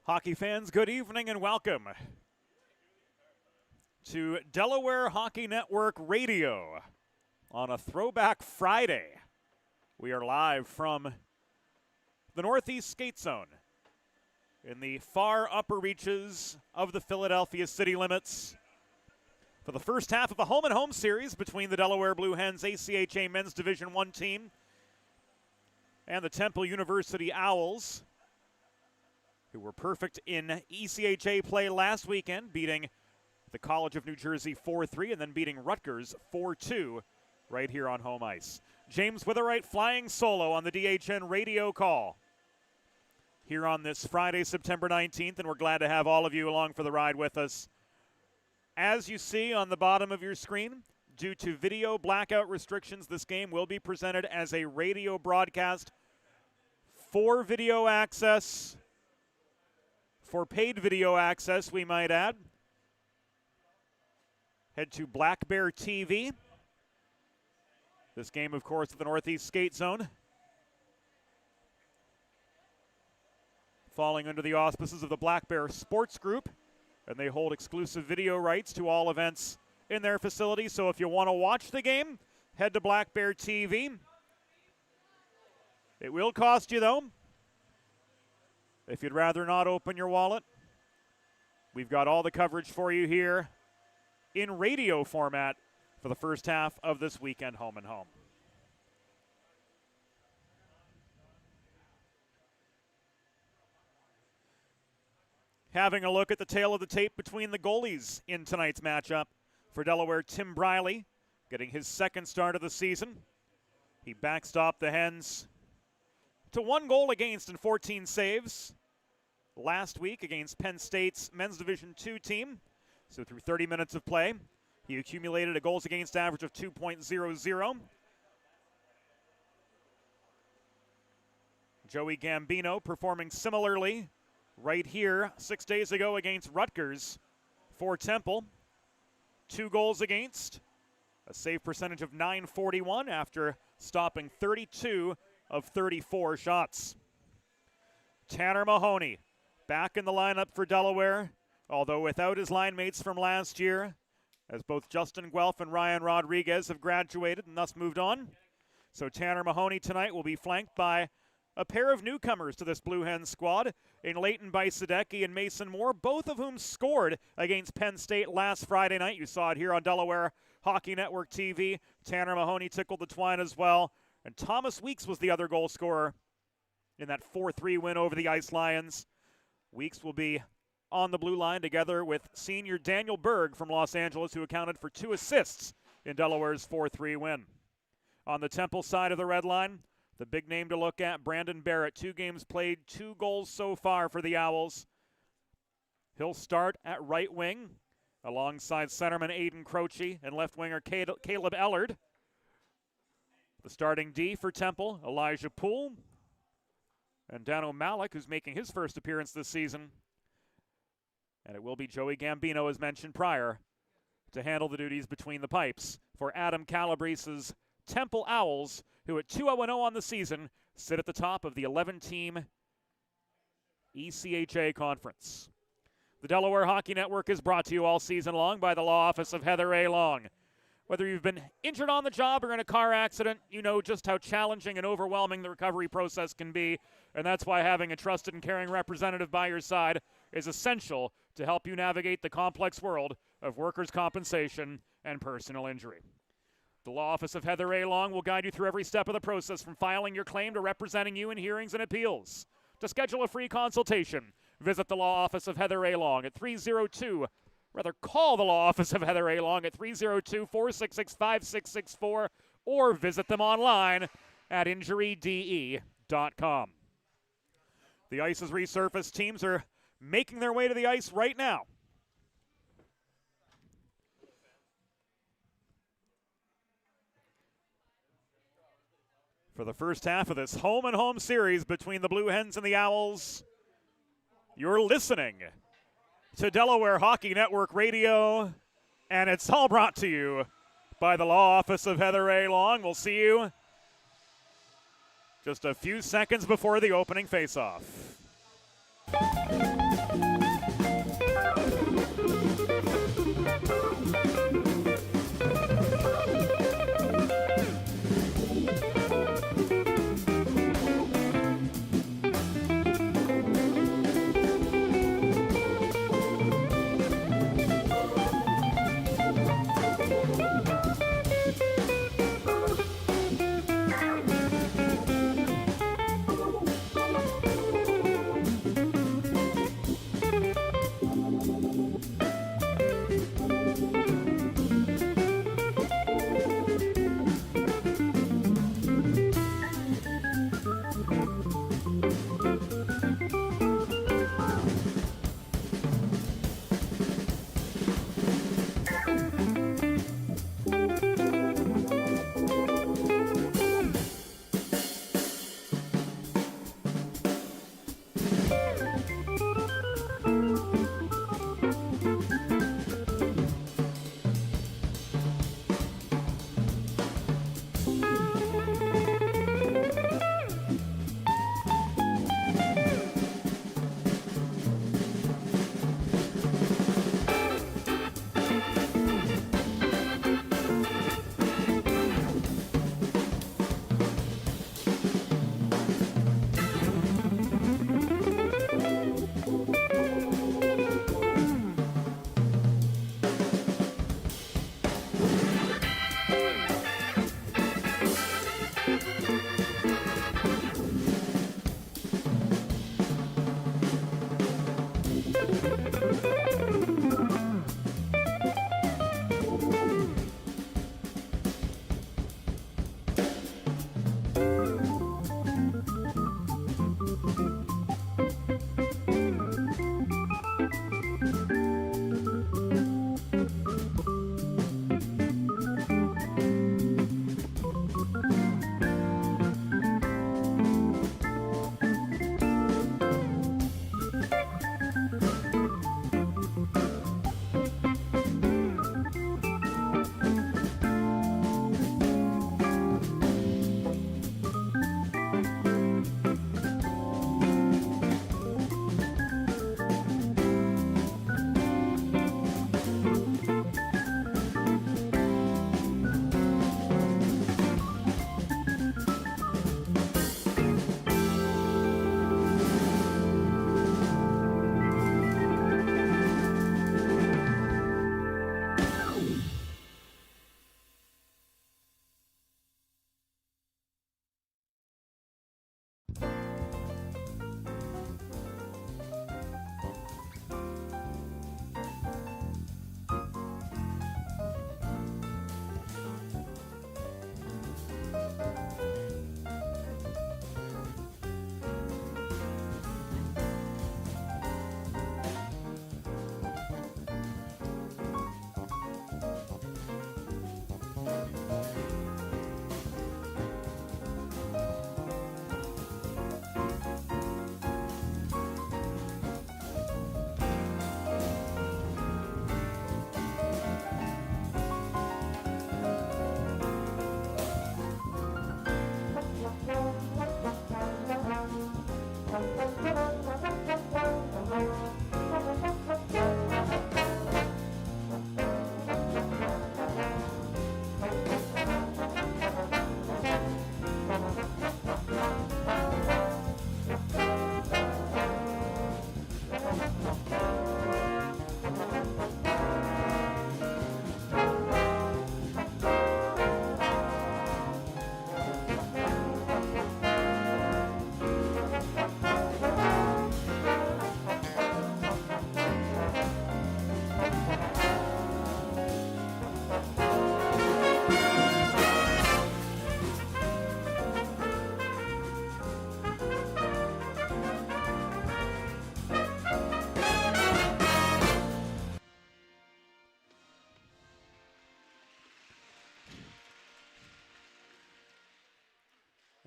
Hockey fans, good evening and welcome to Delaware Hockey Network Radio on a Throwback Friday. We are live from the Northeast Skate Zone in the far upper reaches of the Philadelphia city limits for the first half of a home-and-home series between the Delaware Blue Hens ACHA Men's Division I team and the Temple University Owls, who were perfect in ECHA play last weekend, beating the College of New Jersey 4-3 and then beating Rutgers 4-2 right here on home ice. James Witherite flying solo on the DHN radio call here on this Friday, September 19th, and we're glad to have all of you along for the ride with us. As you see on the bottom of your screen, due to video blackout restrictions, this game will be presented as a radio broadcast for video access. For paid video access, we might add, head to Black Bear TV. This game, of course, at the Northeast Skate Zone, falling under the auspices of the Black Bear Sports Group, and they hold exclusive video rights to all events in their facility. So if you want to watch the game, head to Black Bear TV. It will cost you, though. If you'd rather not open your wallet, we've got all the coverage for you here in radio format for the first half of this weekend home and home. Having a look at the tail of the tape between the goalies in tonight's matchup. For Delaware, Tim Briley getting his second start of the season. He backstopped the Hens to 1 goal against and 14 saves last week against Penn State's Men's Division II team. So through 30 minutes of play, he accumulated a goals against average of 2.00. Joey Gambino performing similarly right here 6 days ago against Rutgers for Temple. 2 goals against, a save percentage of .941 after stopping 32 of 34 shots. Tanner Mahoney back in the lineup for Delaware, although without his line mates from last year, as both Justin Guelph and Ryan Rodriguez have graduated and thus moved on. So Tanner Mahoney tonight will be flanked by a pair of newcomers to this Blue Hens squad in Leighton Bajsadecki and Mason Moore, both of whom scored against Penn State last Friday night. You saw it here on Delaware Hockey Network TV. Tanner Mahoney tickled the twine as well. And Thomas Weeks was the other goal scorer in that 4-3 win over the Ice Lions. Weeks will be on the blue line together with senior Daniel Berg from Los Angeles, who accounted for 2 assists in Delaware's 4-3 win. On the Temple side of the red line, the big name to look at, Brandon Barrett. 2 games played, 2 goals so far for the Owls. He'll start at right wing alongside centerman Aiden Croce and left winger Caleb Ellard. The starting D for Temple, Elijah Poole and Dano Malik, who's making his first appearance this season. And it will be Joey Gambino, as mentioned prior, to handle the duties between the pipes for Adam Calabrese's Temple Owls, who at 2-0-0 on the season sit at the top of the 11-team ECHA conference. The Delaware Hockey Network is brought to you all season long by the law office of Heather A. Long. Whether you've been injured on the job or in a car accident, you know just how challenging and overwhelming the recovery process can be, and that's why having a trusted and caring representative by your side is essential to help you navigate the complex world of workers' compensation and personal injury. The law office of Heather A. Long will guide you through every step of the process, from filing your claim to representing you in hearings and appeals. To schedule a free consultation, visit the law office of Heather A. Long at 302. Rather, call the law office of Heather A. Long at 302-466-5664 or visit them online at injuryde.com. The ice is resurfaced. Teams are making their way to the ice right now. For the first half of this home-and-home series between the Blue Hens and the Owls, you're listening to Delaware Hockey Network Radio, and it's all brought to you by the law office of Heather A. Long. We'll see you just a few seconds before the opening faceoff.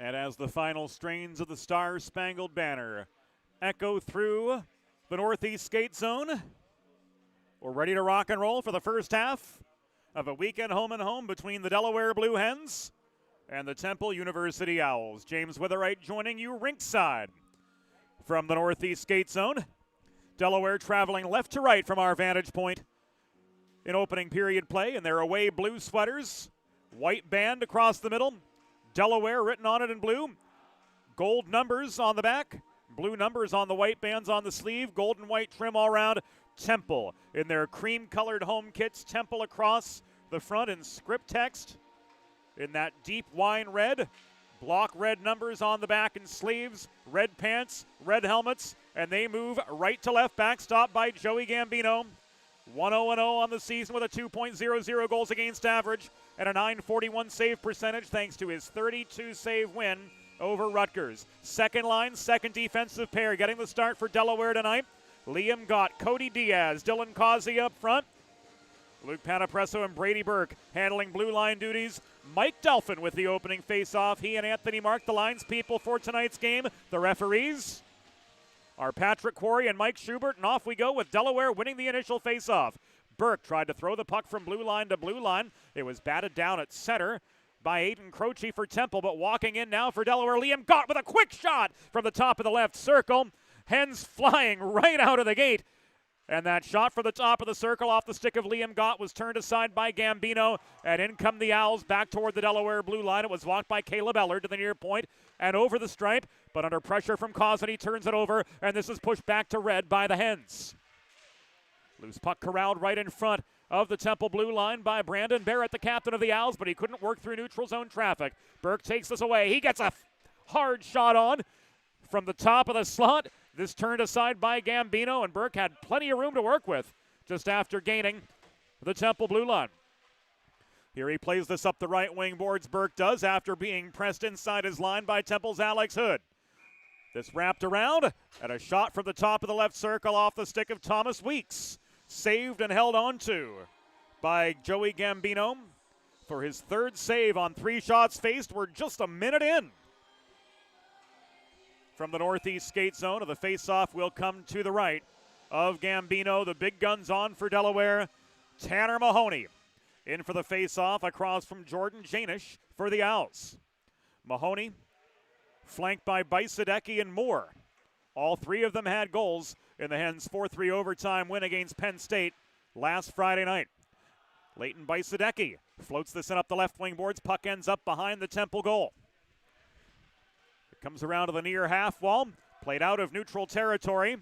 And as the final strains of the Star-Spangled Banner echo through the Northeast Skate Zone, we're ready to rock and roll for the first half of a weekend home and home between the Delaware Blue Hens and the Temple University Owls. James Witherite joining you ringside from the Northeast Skate Zone. Delaware traveling left to right from our vantage point in opening period play in their away blue sweaters. White band across the middle. Delaware written on it in blue. Gold numbers on the back. Blue numbers on the white bands on the sleeve. Gold and white trim all around. Temple in their cream-colored home kits. Temple across the front in script text in that deep wine red. Block red numbers on the back and sleeves. Red pants, red helmets, and they move right to left. Backstop by Joey Gambino. 1-0-0 on the season with a 2.00 goals against average and a .941 save percentage thanks to his 32 save win over Rutgers. Second line, second defensive pair getting the start for Delaware tonight. Liam Gott, Cody Diaz, Dylan Causey up front. Luke Panapresso and Brady Burke handling blue line duties. Mike Delphin with the opening face-off. He and Anthony Mark, the lines people for tonight's game. The referees are Patrick Quarry and Mike Schubert, and off we go with Delaware winning the initial face-off. Burke tried to throw the puck from blue line to blue line. It was batted down at center by Aiden Croce for Temple, but walking in now for Delaware, Liam Gott with a quick shot from the top of the left circle. Hens flying right out of the gate. And that shot for the top of the circle off the stick of Liam Gott was turned aside by Gambino. And in come the Owls back toward the Delaware blue line. It was walked by Caleb Ellard to the near point and over the stripe. But under pressure from Causen, he turns it over. And this is pushed back to red by the Hens. Loose puck corralled right in front of the Temple blue line by Brandon Barrett, the captain of the Owls. But he couldn't work through neutral zone traffic. Burke takes this away. He gets a hard shot on from the top of the slot. This turned aside by Gambino, and Burke had plenty of room to work with just after gaining the Temple blue line. Here he plays this up the right wing boards, Burke does, after being pressed inside his line by Temple's Alex Hood. This wrapped around, and a shot from the top of the left circle off the stick of Thomas Weeks. Saved and held on to by Joey Gambino for his third save on 3 shots faced. We're just a minute in. From the Northeast Skate Zone, the face-off will come to the right of Gambino. The big guns on for Delaware. Tanner Mahoney in for the face-off across from Jordan Janish for the Owls. Mahoney flanked by Bajsadecki and Moore. All 3 of them had goals in the Hens' 4-3 overtime win against Penn State last Friday night. Leighton Bajsadecki floats this in up the left wing boards. Puck ends up behind the Temple goal. Comes around to the near half wall, played out of neutral territory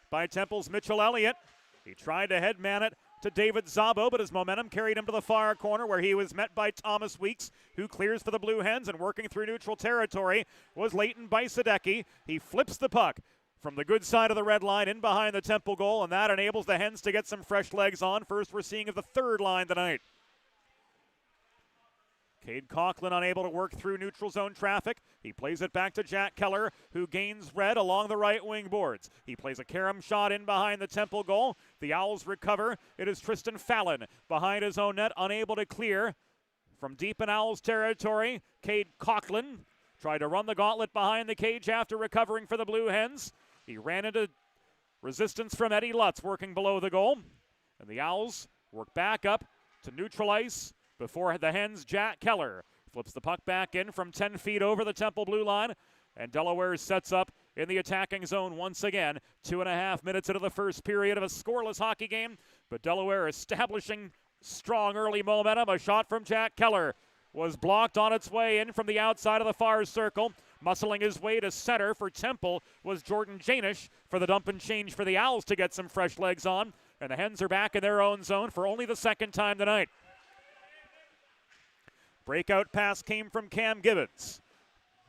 by Temple's Mitchell Elliott. He tried to headman it to David Szabo, but his momentum carried him to the far corner where he was met by Thomas Weeks, who clears for the Blue Hens, and working through neutral territory was Leighton Bajsadecki. He flips the puck from the good side of the red line in behind the Temple goal, and that enables the Hens to get some fresh legs on. First we're seeing of the third line tonight. Cade Conklin unable to work through neutral zone traffic. He plays it back to Jack Keller, who gains red along the right wing boards. He plays a carom shot in behind the Temple goal. The Owls recover. It is Tristan Fallon behind his own net, unable to clear from deep in Owls territory. Cade Conklin tried to run the gauntlet behind the cage after recovering for the Blue Hens. He ran into resistance from Eddie Lutz working below the goal. And the Owls work back up to neutral ice before the Hens' Jack Keller flips the puck back in from 10 feet over the Temple blue line. And Delaware sets up in the attacking zone once again. 2.5 minutes into the first period of a scoreless hockey game. But Delaware establishing strong early momentum. A shot from Jack Keller was blocked on its way in from the outside of the far circle. Muscling his way to center for Temple was Jordan Janish for the dump and change for the Owls to get some fresh legs on. And the Hens are back in their own zone for only the second time tonight. Breakout pass came from Cam Gibbons.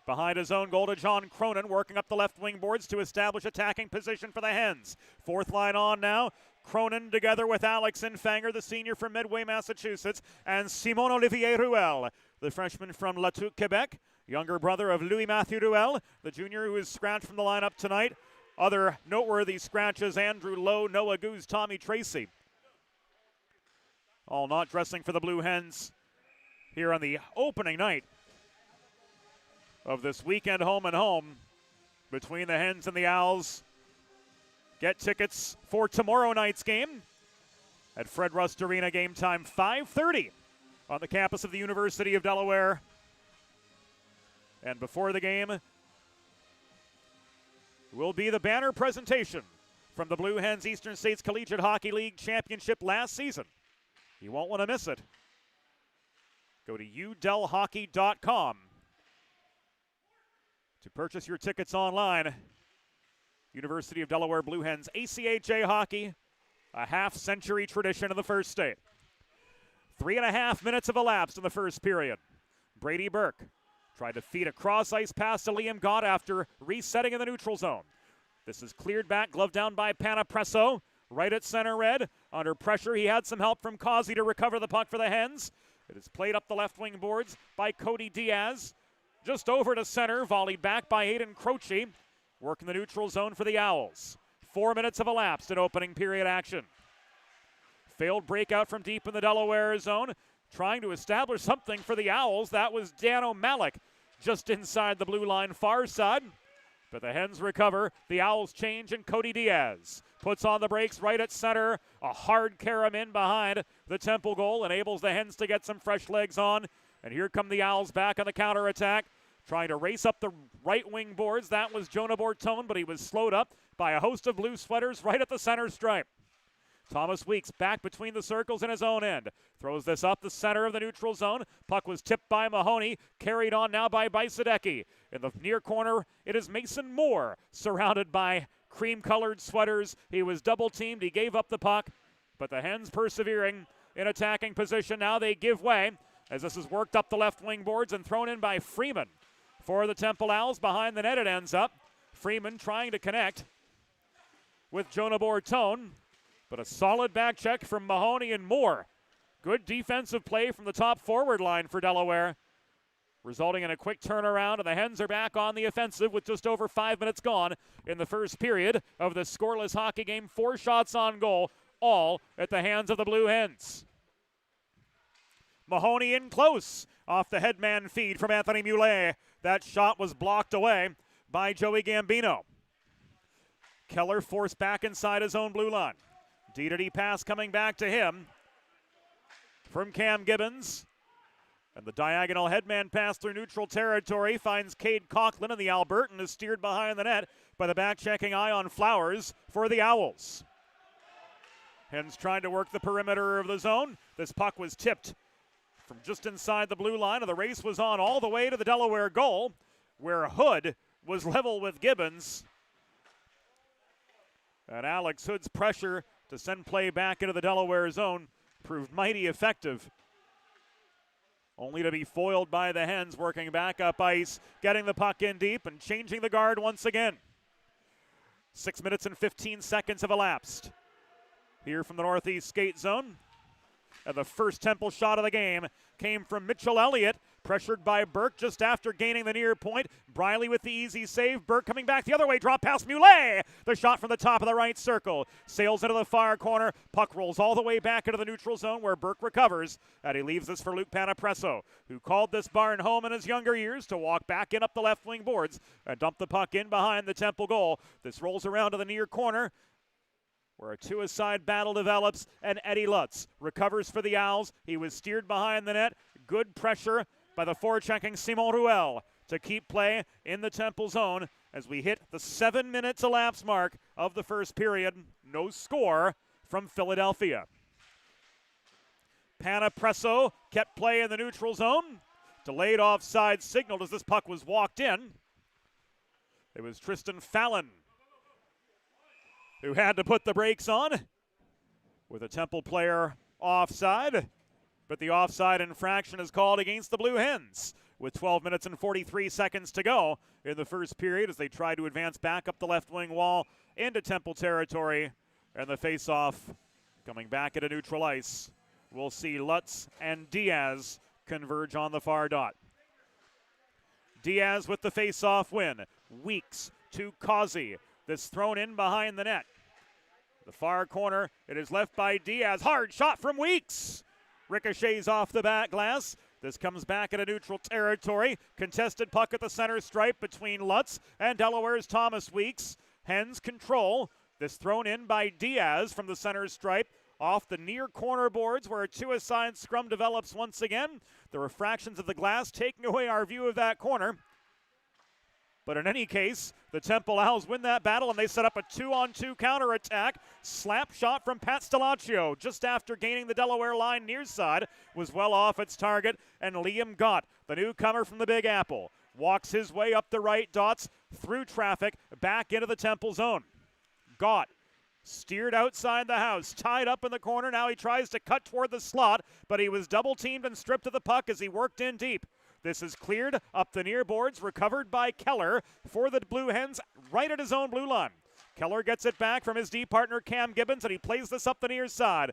Behind his own goal to John Cronin, working up the left wing boards to establish attacking position for the Hens. Fourth line on now. Cronin together with Alex Infanger, the senior from Midway, Massachusetts, and Simon Olivier Ruel, the freshman from Latuque, Quebec, younger brother of Louis-Mathieu Ruel, the junior who is scratched from the lineup tonight. Other noteworthy scratches, Andrew Lowe, Noah Goose, Tommy Tracy. All not dressing for the Blue Hens here on the opening night of this weekend home and home between the Hens and the Owls. Get tickets for tomorrow night's game at Fred Rust Arena. Game time 5:30 on the campus of the University of Delaware. And before the game will be the banner presentation from the Blue Hens Eastern States Collegiate Hockey League Championship last season. You won't want to miss it. Go to udelhockey.com to purchase your tickets online. University of Delaware Blue Hens ACHA hockey, a half-century tradition in the first state. 3.5 minutes have elapsed in the first period. Brady Burke tried to feed a cross-ice pass to Liam Gott after resetting in the neutral zone. This is cleared back, glove down by Panapresso, right at center red. Under pressure, he had some help from Causey to recover the puck for the Hens. It is played up the left wing boards by Cody Diaz. Just over to center, volleyed back by Aiden Croce. Working the neutral zone for the Owls. 4 minutes have elapsed in opening period action. Failed breakout from deep in the Delaware zone. Trying to establish something for the Owls. That was Dan O'Malley just inside the blue line far side. But the Hens recover. The Owls change, and Cody Diaz puts on the brakes right at center. A hard carom in behind the Temple goal enables the Hens to get some fresh legs on. And here come the Owls back on the counterattack, trying to race up the right wing boards. That was Jonah Bortone, but he was slowed up by a host of blue sweaters right at the center stripe. Thomas Weeks back between the circles in his own end. Throws this up the center of the neutral zone. Puck was tipped by Mahoney. Carried on now by Bajsadecki. In the near corner, it is Mason Moore, surrounded by cream-colored sweaters. He was double-teamed. He gave up the puck. But the Hens persevering in attacking position. Now they give way as this is worked up the left wing boards and thrown in by Freeman. For the Temple Owls, behind the net it ends up. Freeman trying to connect with Jonah Bortone. But a solid back check from Mahoney and Moore. Good defensive play from the top forward line for Delaware, resulting in a quick turnaround, and the Hens are back on the offensive with just over 5 minutes gone in the first period of the scoreless hockey game. 4 shots on goal, all at the hands of the Blue Hens. Mahoney in close off the headman feed from Anthony Moulet. That shot was blocked away by Joey Gambino. Keller forced back inside his own blue line. D-to-D pass coming back to him from Cam Gibbons. And the diagonal headman pass through neutral territory finds Cade Coughlin, and the Albertan is steered behind the net by the back-checking eye on Flowers for the Owls. Hens trying to work the perimeter of the zone. This puck was tipped from just inside the blue line, and the race was on all the way to the Delaware goal, where Hood was level with Gibbons. And Alex Hood's pressure to send play back into the Delaware zone proved mighty effective, only to be foiled by the Hens working back up ice, getting the puck in deep and changing the guard once again. 6 minutes and 15 seconds have elapsed here from the northeast skate zone. And the first Temple shot of the game came from Mitchell Elliott, pressured by Burke just after gaining the near point. Briley with the easy save. Burke coming back the other way, drop past Moulet. The shot from the top of the right circle. Sails into the far corner. Puck rolls all the way back into the neutral zone where Burke recovers. And he leaves this for Luke Panapresso, who called this barn home in his younger years to walk back in up the left wing boards and dump the puck in behind the Temple goal. This rolls around to the near corner, where a two-a-side battle develops, and Eddie Lutz recovers for the Owls. He was steered behind the net. Good pressure by the forechecking Simon Ruel to keep play in the Temple zone as we hit the 7 minutes elapsed mark of the first period. No score from Philadelphia. Panapresso kept play in the neutral zone. Delayed offside signaled as this puck was walked in. It was Tristan Fallon who had to put the brakes on with a Temple player offside. But the offside infraction is called against the Blue Hens with 12 minutes and 43 seconds to go in the first period as they try to advance back up the left wing wall into Temple territory. And the face-off coming back into neutral ice. We'll see Lutz and Diaz converge on the far dot. Diaz with the face-off win. Weeks to Causey. This thrown in behind the net. The far corner, it is left by Diaz. Hard shot from Weeks. Ricochets off the back glass. This comes back into neutral territory. Contested puck at the center stripe between Lutz and Delaware's Thomas Weeks. Hens control. This thrown in by Diaz from the center stripe off the near corner boards where a two-a-side scrum develops once again. The refractions of the glass taking away our view of that corner. But in any case, the Temple Owls win that battle and they set up a 2-on-2 counterattack. Slap shot from Pat Stelaccio just after gaining the Delaware line near side was well off its target. And Liam Gott, the newcomer from the Big Apple, walks his way up the right dots through traffic back into the Temple zone. Gott steered outside the house, tied up in the corner. Now he tries to cut toward the slot, but he was double teamed and stripped of the puck as he worked in deep. This is cleared up the near boards, recovered by Keller for the Blue Hens right at his own blue line. Keller gets it back from his D partner Cam Gibbons, and he plays this up the near side.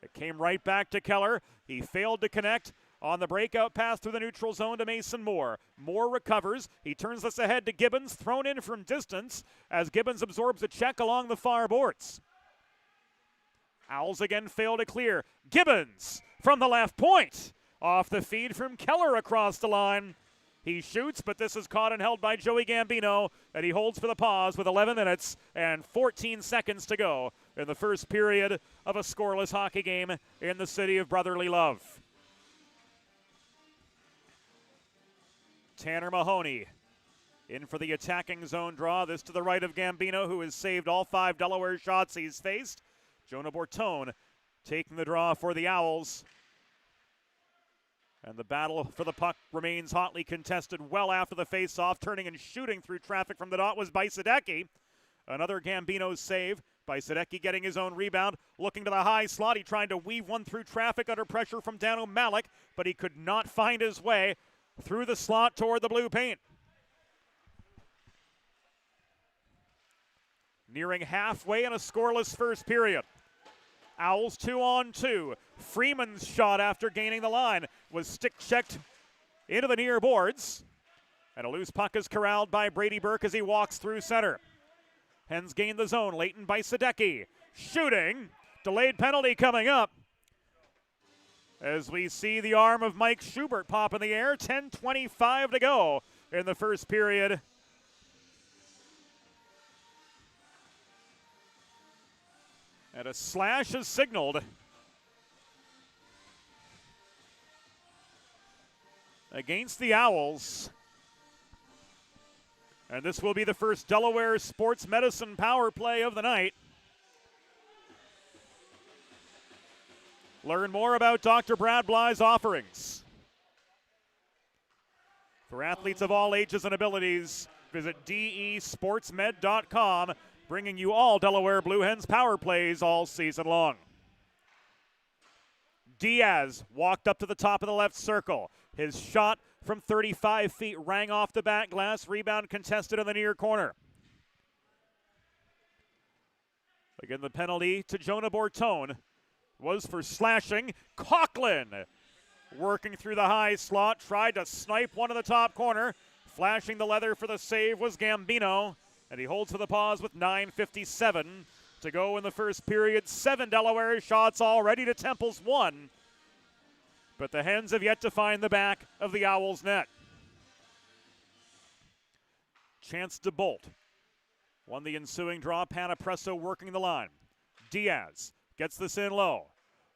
It came right back to Keller. He failed to connect on the breakout pass through the neutral zone to Mason Moore. Moore recovers. He turns this ahead to Gibbons, thrown in from distance as Gibbons absorbs a check along the far boards. Owls again fail to clear. Gibbons from the left point. Off the feed from Keller across the line. He shoots, but this is caught and held by Joey Gambino, and he holds for the pause with 11 minutes and 14 seconds to go in the first period of a scoreless hockey game in the city of brotherly love. Tanner Mahoney in for the attacking zone draw. This to the right of Gambino, who has saved all 5 Delaware shots he's faced. Jonah Bortone taking the draw for the Owls. And the battle for the puck remains hotly contested well after the face-off. Turning and shooting through traffic from the dot was Bajsadecki. Another Gambino save. Bajsadecki getting his own rebound. Looking to the high slot. He tried to weave one through traffic under pressure from Dano Malik, but he could not find his way through the slot toward the blue paint. Nearing halfway in a scoreless first period. Owls 2-on-2. Freeman's shot after gaining the line was stick-checked into the near boards. And a loose puck is corralled by Brady Burke as he walks through center. Hens gain the zone. Leighton Bajsadecki shooting. Delayed penalty coming up. As we see the arm of Mike Schubert pop in the air. 10:25 to go in the first period. And a slash is signaled against the Owls. And this will be the first Delaware Sports Medicine power play of the night. Learn more about Dr. Brad Bly's offerings. For athletes of all ages and abilities, visit desportsmed.com. Bringing you all Delaware Blue Hens power plays all season long. Diaz walked up to the top of the left circle. His shot from 35 feet rang off the back glass. Rebound contested in the near corner. Again, the penalty to Jonah Bortone was for slashing. Coughlin working through the high slot. Tried to snipe one in the top corner. Flashing the leather for the save was Gambino. And he holds for the pause with 9:57 to go in the first period. 7 Delaware shots already to Temple's 1. But the Hens have yet to find the back of the Owls' net. Chance to bolt. Won the ensuing draw. Panapresso working the line. Diaz gets this in low.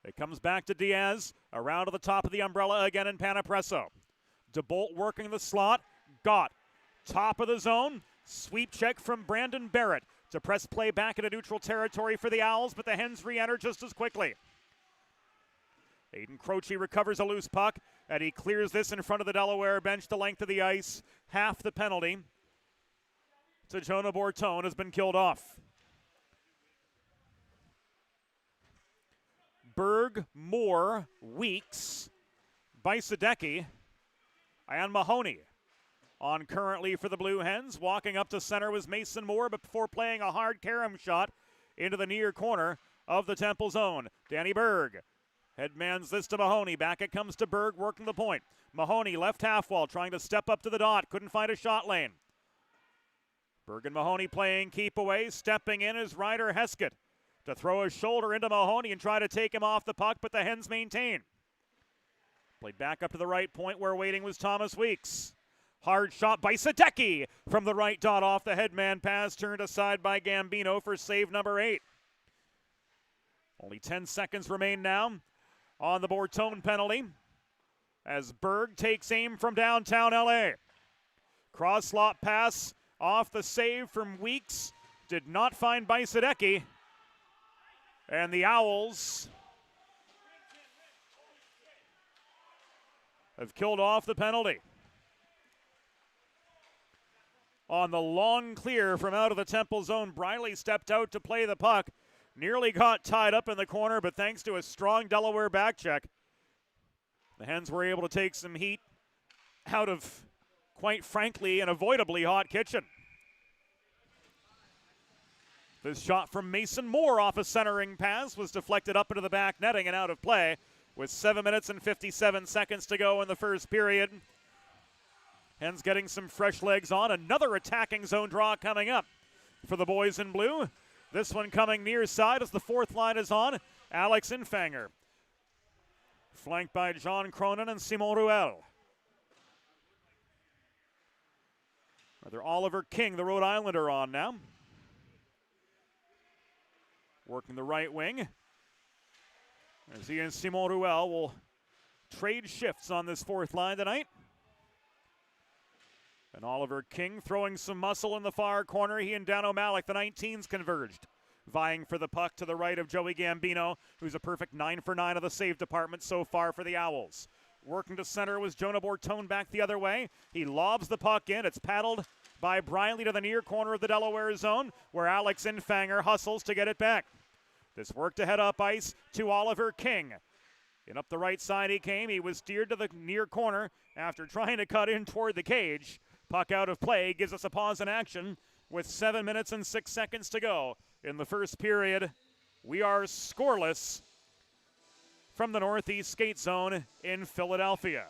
It comes back to Diaz. Around to the top of the umbrella again in Panapresso. DeBolt working the slot. Gott. Top of the zone. Sweep check from Brandon Barrett to press play back into neutral territory for the Owls, but the Hens re-enter just as quickly. Aiden Croce recovers a loose puck, and he clears this in front of the Delaware bench the length of the ice. Half the penalty to Jonah Bortone has been killed off. Berg, Moore, Weeks, Bajsadecki, and Mahoney on currently for the Blue Hens. Walking up to center was Mason Moore before playing a hard carom shot into the near corner of the Temple zone. Danny Berg headmans this to Mahoney. Back it comes to Berg working the point. Mahoney left half wall trying to step up to the dot. Couldn't find a shot lane. Berg and Mahoney playing keep away. Stepping in is Ryder Heskett to throw his shoulder into Mahoney and try to take him off the puck, but the Hens maintain. Played back up to the right point where waiting was Thomas Weeks. Hard shot by Sadecki from the right dot off the headman pass, turned aside by Gambino for save number 8. Only 10 seconds remain now on the Bortone penalty as Berg takes aim from downtown LA. Cross slot pass off the save from Weeks. Did not find by Sadecki. And the Owls have killed off the penalty. On the long clear from out of the Temple zone, Briley stepped out to play the puck. Nearly got tied up in the corner, but thanks to a strong Delaware back check, the Hens were able to take some heat out of, quite frankly, an avoidably hot kitchen. This shot from Mason Moore off a centering pass was deflected up into the back netting and out of play with 7 minutes and 57 seconds to go in the first period. Hens getting some fresh legs on. Another attacking zone draw coming up for the boys in blue. This one coming near side as the fourth line is on. Alex Infanger, flanked by John Cronin and Simon Ruel. Rather Oliver King, the Rhode Islander, on now. Working the right wing. As he and Simon Ruel will trade shifts on this fourth line tonight. And Oliver King throwing some muscle in the far corner. He and Dan O'Malley, the 19s, converged, vying for the puck to the right of Joey Gambino, who's a perfect 9 for 9 of the save department so far for the Owls. Working to center was Jonah Bortone back the other way. He lobs the puck in. It's paddled by Briley to the near corner of the Delaware zone, where Alex Infanger hustles to get it back. This work to head up ice to Oliver King. And up the right side he came. He was steered to the near corner after trying to cut in toward the cage. Puck out of play gives us a pause in action with 7 minutes and 6 seconds to go in the first period. We are scoreless from the Northeast Skate Zone in Philadelphia.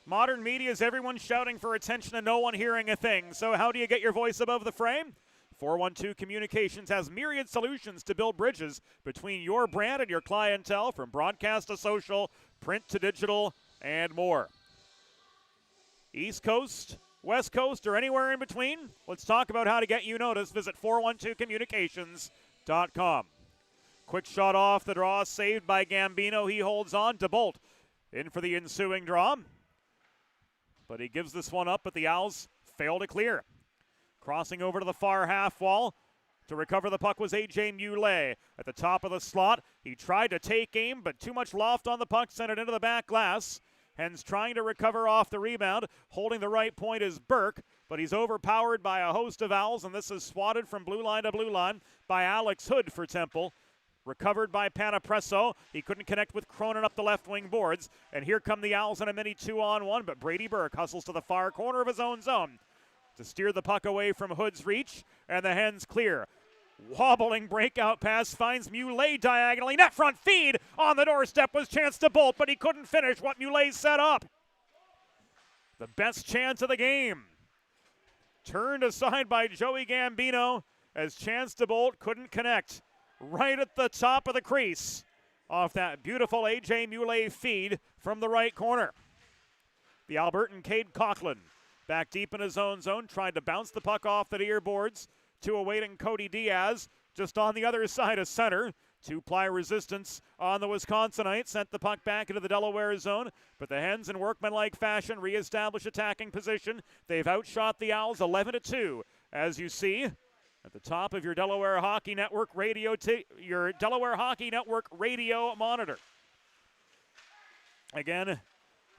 Modern media is everyone shouting for attention and no one hearing a thing. So how do you get your voice above the frame? 412 Communications has myriad solutions to build bridges between your brand and your clientele, from broadcast to social, print to digital, and more. East Coast, West Coast, or anywhere in between, let's talk about how to get you noticed. Visit 412communications.com. Quick shot off the draw, saved by Gambino. He holds on to Bolt in for the ensuing draw. But he gives this one up, but the Owls fail to clear. Crossing over to the far half wall to recover the puck was A.J. Muley at the top of the slot. He tried to take aim, but too much loft on the puck, sent it into the back glass. Hens trying to recover off the rebound. Holding the right point is Burke, but he's overpowered by a host of Owls, and this is swatted from blue line to blue line by Alex Hood for Temple. Recovered by Panapresso. He couldn't connect with Cronin up the left wing boards. And here come the Owls in a mini 2-on-1, but Brady Burke hustles to the far corner of his own zone to steer the puck away from Hood's reach, and the Hens clear. Wobbling breakout pass finds Muley diagonally. Net front feed on the doorstep was chance to Bolt, but he couldn't finish what Muley set up. The best chance of the game. Turned aside by Joey Gambino as chance to Bolt couldn't connect. Right at the top of the crease off that beautiful A.J. Muley feed from the right corner. The Albertan Cade Coughlin back deep in his own zone, tried to bounce the puck off the near boards to a waiting Cody Diaz just on the other side of center. Two-ply resistance on the Wisconsinite, sent the puck back into the Delaware zone, but the Hens in workmanlike fashion reestablish attacking position. They've outshot the Owls 11-2, as you see at the top of your Delaware Hockey Network radio, your Delaware Hockey Network radio monitor. Again,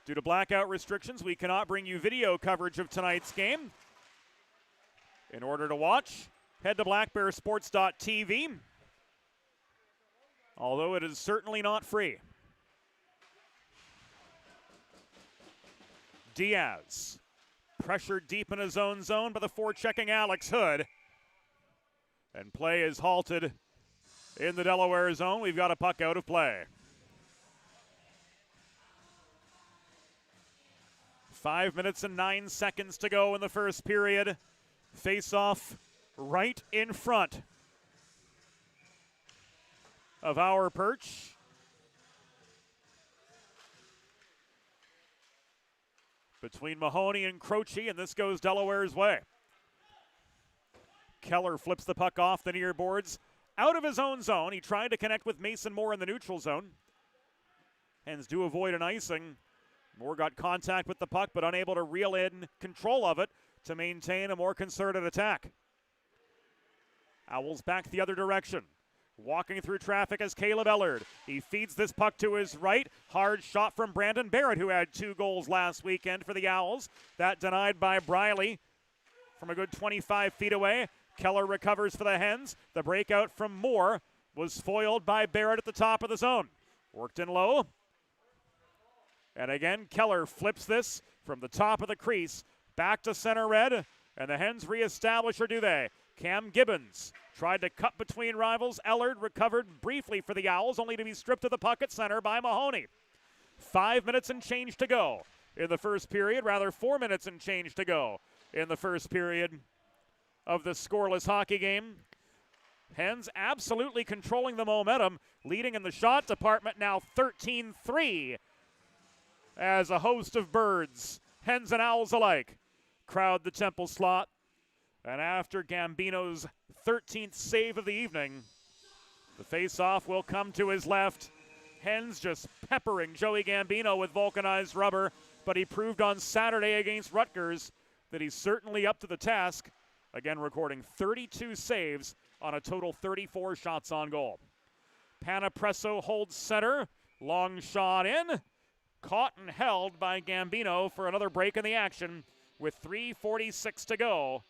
due to blackout restrictions, we cannot bring you video coverage of tonight's game. In order to watch, head to blackbearsports.tv, although it is certainly not free. Diaz, pressured deep in his own zone by the forechecking Alex Hood. And play is halted in the Delaware zone. We've got a puck out of play. 5 minutes and 9 seconds to go in the first period. Face-off right in front of our perch. between Mahoney and Croce, and this goes Delaware's way. Keller flips the puck off the near boards, out of his own zone. He tried to connect with Mason Moore in the neutral zone. Hens do avoid an icing. Moore got contact with the puck, but unable to reel in control of it to maintain a more concerted attack. Owls back the other direction. Walking through traffic is Caleb Ellard. He feeds this puck to his right. Hard shot from Brandon Barrett, who had 2 goals last weekend for the Owls. That denied by Briley from a good 25 feet away. Keller recovers for the Hens. The breakout from Moore was foiled by Barrett at the top of the zone. Worked in low. And again, Keller flips this from the top of the crease back to center red. And the Hens reestablish, or do they? Cam Gibbons tried to cut between rivals. Ellard recovered briefly for the Owls, only to be stripped of the puck at center by Mahoney. 5 minutes and change to go in the first period. Rather, 4 minutes and change to go in the first period of the scoreless hockey game. Hens absolutely controlling the momentum, leading in the shot department now 13-3 as a host of birds, Hens and Owls alike, crowd the Temple slot. And after Gambino's 13th save of the evening, the face-off will come to his left. Hens just peppering Joey Gambino with vulcanized rubber, but he proved on Saturday against Rutgers that he's certainly up to the task. Again, recording 32 saves on a total 34 shots on goal. Panapresso holds center. Long shot in. Caught and held by Gambino for another break in the action with 3:46 to go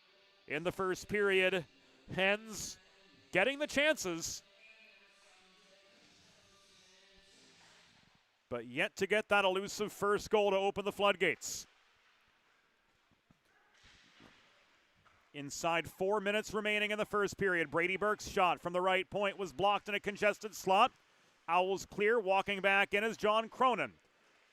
in the first period. Hens getting the chances, but yet to get that elusive first goal to open the floodgates. Inside 4 minutes remaining in the first period. Brady Burke's shot from the right point was blocked in a congested slot. Owls clear, walking back in is John Cronin.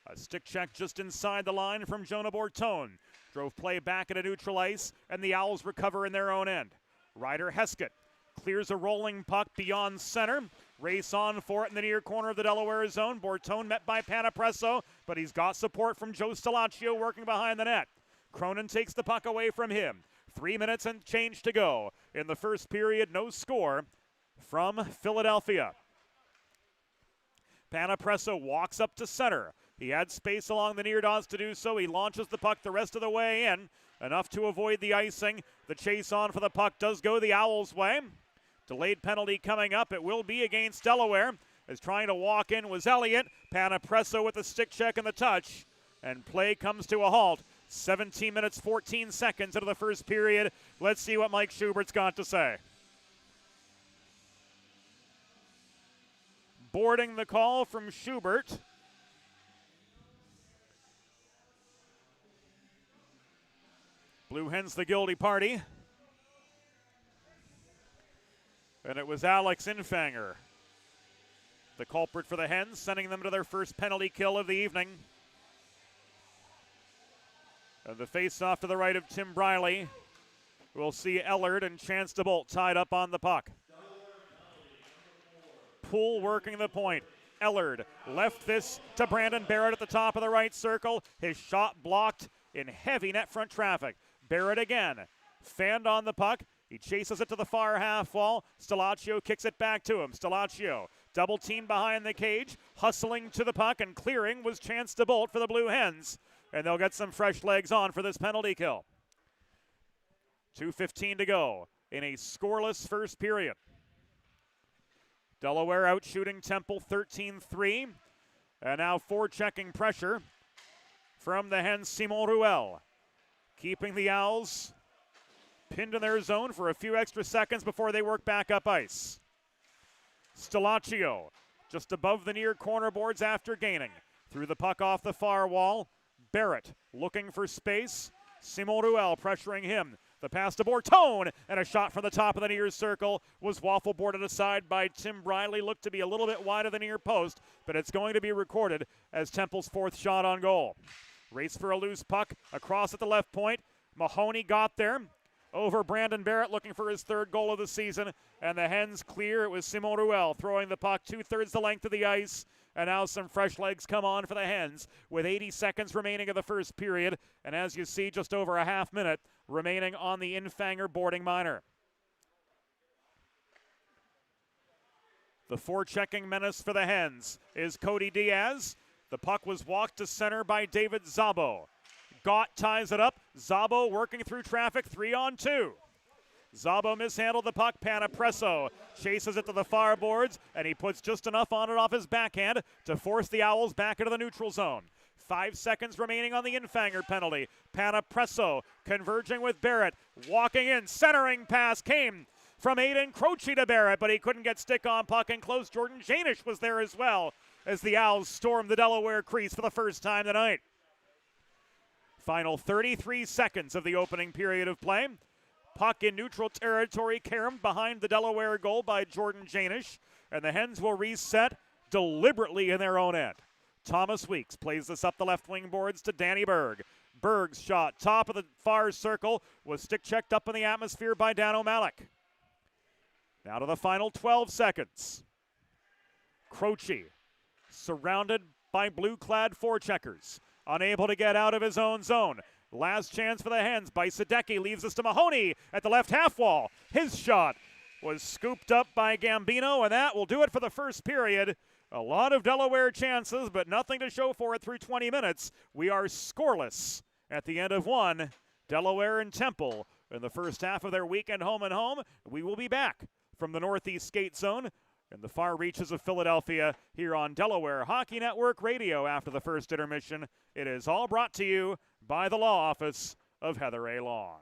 A stick check just inside the line from Jonah Bortone. Drove play back at a neutral ice, and the Owls recover in their own end. Ryder Heskett clears a rolling puck beyond center. Race on for it in the near corner of the Delaware zone. Bortone met by Panapresso, but he's got support from Joe Stalaccio working behind the net. Cronin takes the puck away from him. 3 minutes and change to go in the first period. No score from Philadelphia. Panapresso walks up to center. He had space along the near dots to do so. He launches the puck the rest of the way in, enough to avoid the icing. The chase on for the puck does go the Owls' way. Delayed penalty coming up. It will be against Delaware, as trying to walk in was Elliott. Panapresso with the stick check and the touch, and play comes to a halt. 17 minutes, 14 seconds into the first period. Let's see what Mike Schubert's got to say. Boarding the call from Schubert. Blue Hens the guilty party. And it was Alex Infanger, the culprit for the Hens, sending them to their first penalty kill of the evening. And the face-off to the right of Tim Briley. We'll see Ellard and Chance DeBolt tied up on the puck. Poole working the point. Ellard left this to Brandon Barrett at the top of the right circle. His shot blocked in heavy net front traffic. Barrett again. Fanned on the puck. He chases it to the far half wall. Stalaccio kicks it back to him. Stalaccio double team behind the cage. Hustling to the puck and clearing was Chance DeBolt for the Blue Hens. And they'll get some fresh legs on for this penalty kill. 2:15 to go in a scoreless first period. Delaware out shooting Temple 13-3. And now forechecking pressure from the Hens, Simon Ruel. Keeping the Owls pinned in their zone for a few extra seconds before they work back up ice. Stalaccio just above the near corner boards after gaining. Threw the puck off the far wall. Barrett looking for space. Simon Ruel pressuring him. The pass to Bortone, and a shot from the top of the near circle was waffle boarded aside by Tim Briley. Looked to be a little bit wide of the near post, but it's going to be recorded as Temple's fourth shot on goal. Race for a loose puck across at the left point. Mahoney got there. over Brandon Barrett, looking for his third goal of the season. And the Hens clear. It was Simon Ruel throwing the puck 2/3 the length of the ice. And now some fresh legs come on for the Hens with 80 seconds remaining of the first period. And as you see, just over a half minute remaining on the Infanger boarding minor. The forechecking menace for the Hens is Cody Diaz. The puck was walked to center by David Szabo. Gott ties it up. Szabo working through traffic, 3-on-2. Szabo mishandled the puck. Panapresso chases it to the far boards, and he puts just enough on it off his backhand to force the Owls back into the neutral zone. 5 seconds remaining on the Infanger penalty. Panapresso converging with Barrett. Walking in, centering pass came from Aiden Croce to Barrett, but he couldn't get stick on puck and close. Jordan Janish was there as well as the Owls stormed the Delaware crease for the first time tonight. Final 33 seconds of the opening period of play. Puck in neutral territory, caromed behind the Delaware goal by Jordan Janish, and the Hens will reset deliberately in their own end. Thomas Weeks plays this up the left wing boards to Danny Berg. Berg's shot, top of the far circle, was stick checked up in the atmosphere by Dan O'Malley. Now to the final 12 seconds. Croce, surrounded by blue-clad forecheckers, unable to get out of his own zone. Last chance for the Hens. Bajsadecki leaves us to Mahoney at the left half wall. His shot was scooped up by Gambino, and that will do it for the first period. A lot of Delaware chances, but nothing to show for it through 20 minutes. We are scoreless at the end of one. Delaware and Temple in the first half of their weekend home and home. We will be back from the Northeast Skate Zone in the far reaches of Philadelphia here on Delaware Hockey Network Radio after the first intermission. It is all brought to you by the law office of Heather A. Long.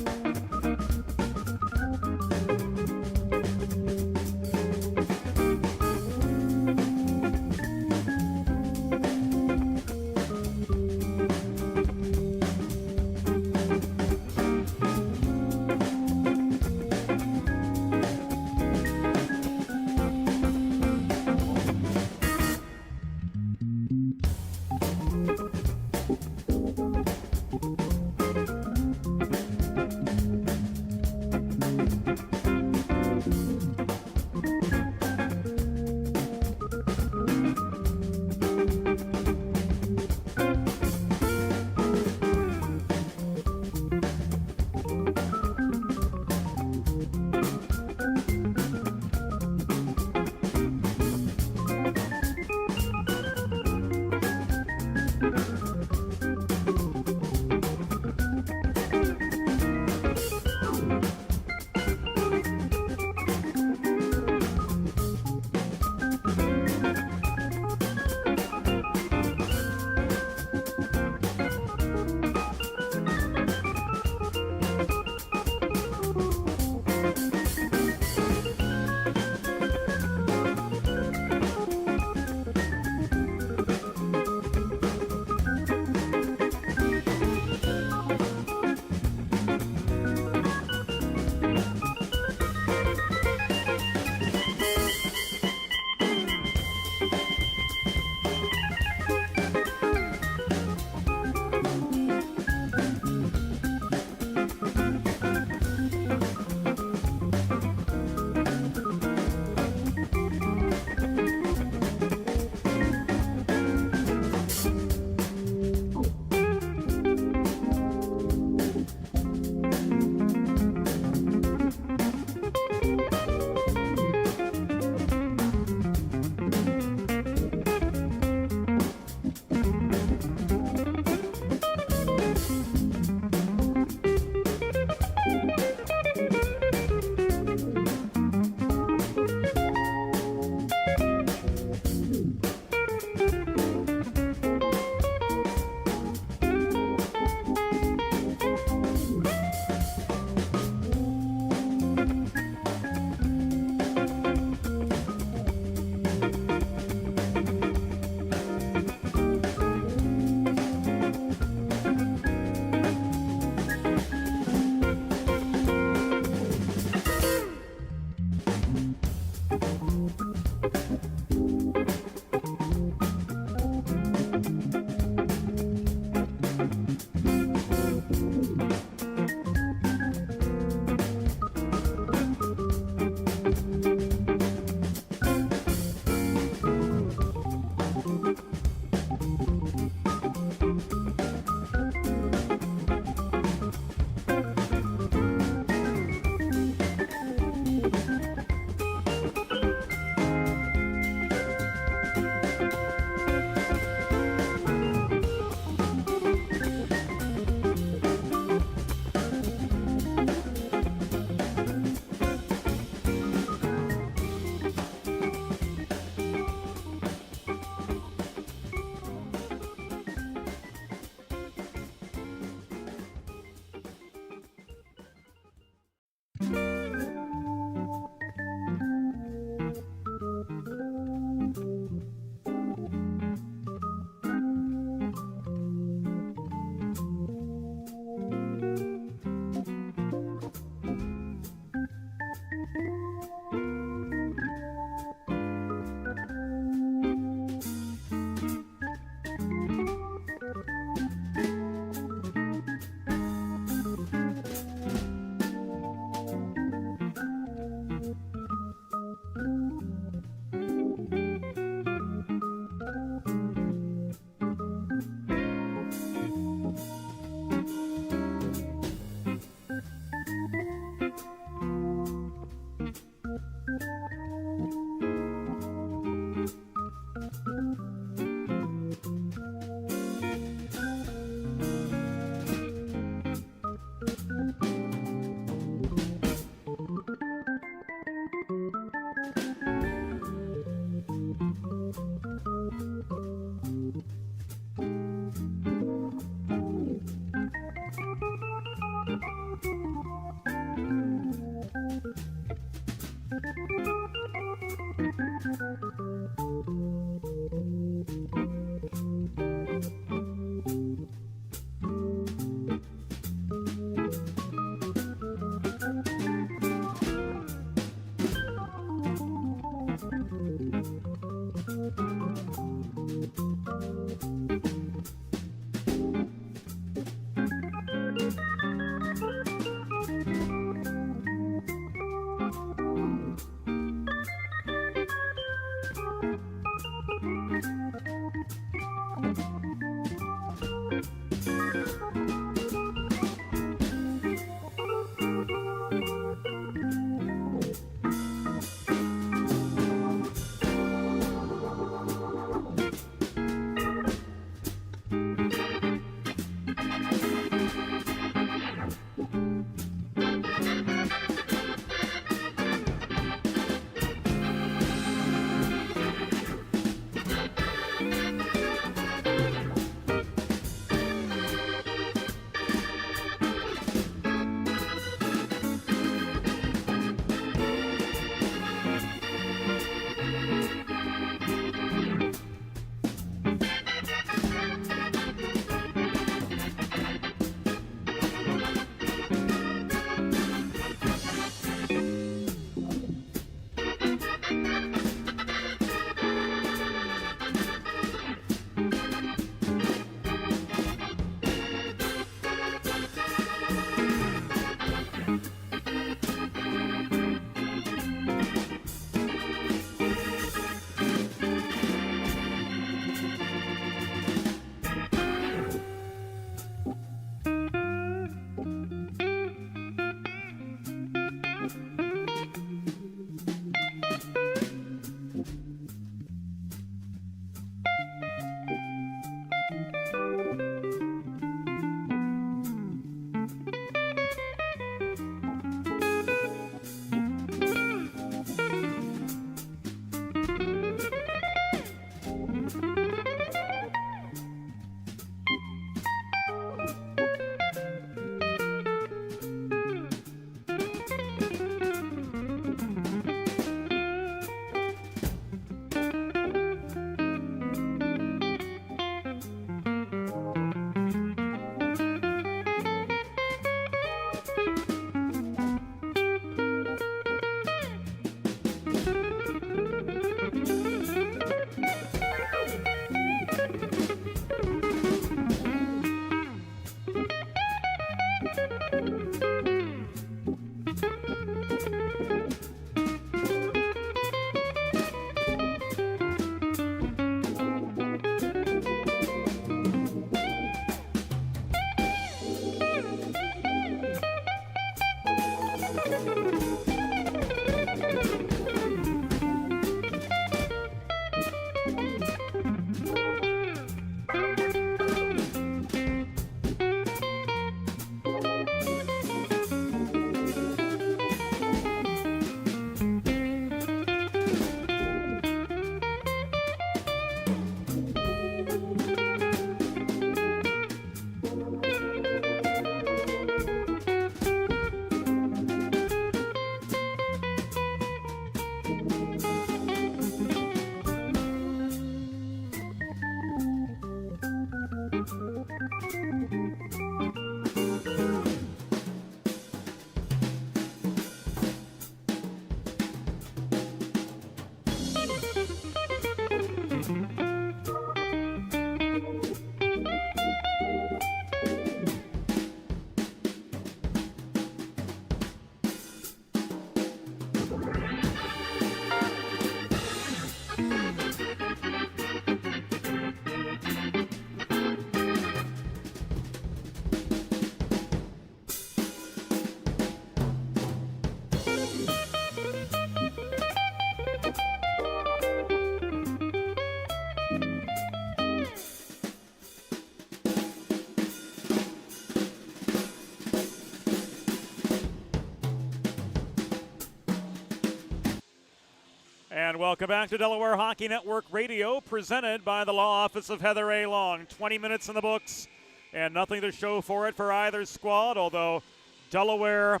And welcome back to Delaware Hockey Network Radio, presented by the Law Office of Heather A. Long. 20 minutes in the books, and nothing to show for it for either squad, although Delaware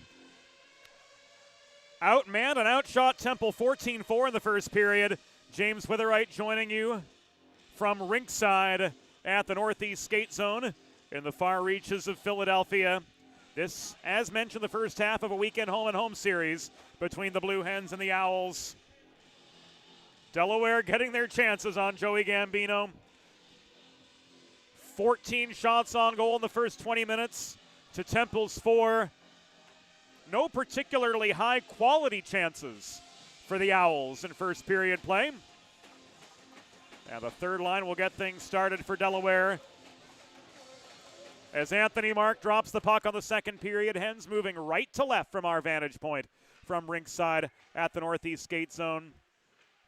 outmanned and outshot Temple 14-4 in the first period. James Witherite joining you from rinkside at the Northeast Skate Zone in the far reaches of Philadelphia. This, as mentioned, the first half of a weekend home-and-home series between the Blue Hens and the Owls. Delaware getting their chances on Joey Gambino. 14 shots on goal in the first 20 minutes to Temple's 4. No particularly high quality chances for the Owls in first period play. And the third line will get things started for Delaware. As Anthony Mark drops the puck on the second period, Hens moving right to left from our vantage point from rinkside at the Northeast Skate Zone.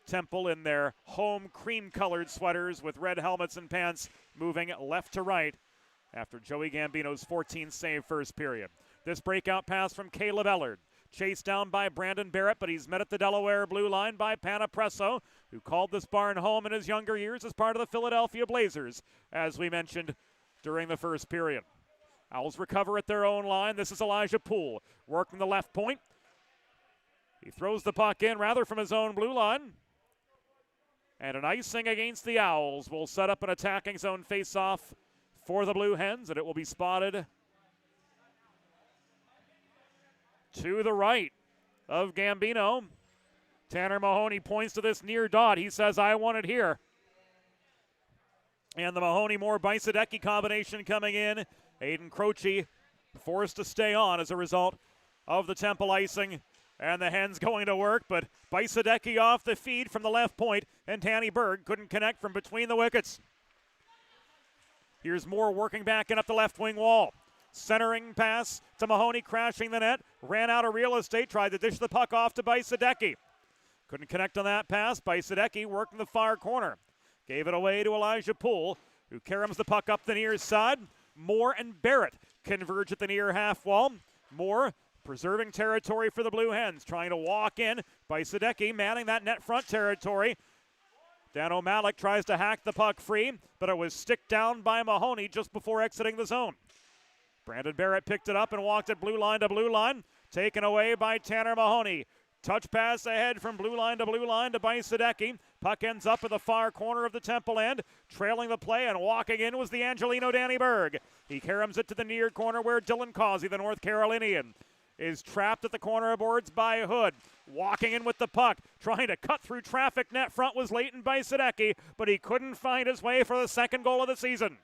Temple in their home cream-colored sweaters with red helmets and pants moving left to right after Joey Gambino's 14-save first period. This breakout pass from Caleb Ellard. Chased down by Brandon Barrett, but he's met at the Delaware blue line by Panapresso, who called this barn home in his younger years as part of the Philadelphia Blazers, as we mentioned during the first period. Owls recover at their own line. This is Elijah Poole working the left point. He throws the puck in rather from his own blue line. And an icing against the Owls will set up an attacking zone face-off for the Blue Hens, and it will be spotted to the right of Gambino. Tanner Mahoney points to this near dot. He says, I want it here. And the Mahoney-Moore-Bajsadecki combination coming in. Aiden Croce forced to stay on as a result of the Temple icing. And the Hens going to work, but Bajsadecki off the feed from the left point, and Tanny Berg couldn't connect from between the wickets. Here's Moore working back in up the left wing wall. Centering pass to Mahoney, crashing the net. Ran out of real estate, tried to dish the puck off to Bajsadecki. Couldn't connect on that pass. Bajsadecki working the far corner. Gave it away to Elijah Poole, who caroms the puck up the near side. Moore and Barrett converge at the near half wall. Moore preserving territory for the Blue Hens, trying to walk in. Bajsadecki manning that net front territory. Dan O'Malley tries to hack the puck free, but it was sticked down by Mahoney just before exiting the zone. Brandon Barrett picked it up and walked it blue line to blue line, taken away by Tanner Mahoney. Touch pass ahead from blue line to Bajsadecki. Puck ends up in the far corner of the Temple end. Trailing the play and walking in was the Angelino Danny Berg. He caroms it to the near corner where Dylan Causey, the North Carolinian, is trapped at the corner boards by Hood. Walking in with the puck, trying to cut through traffic net front was Leighton Bajsadecki, but he couldn't find his way for the second goal of the season.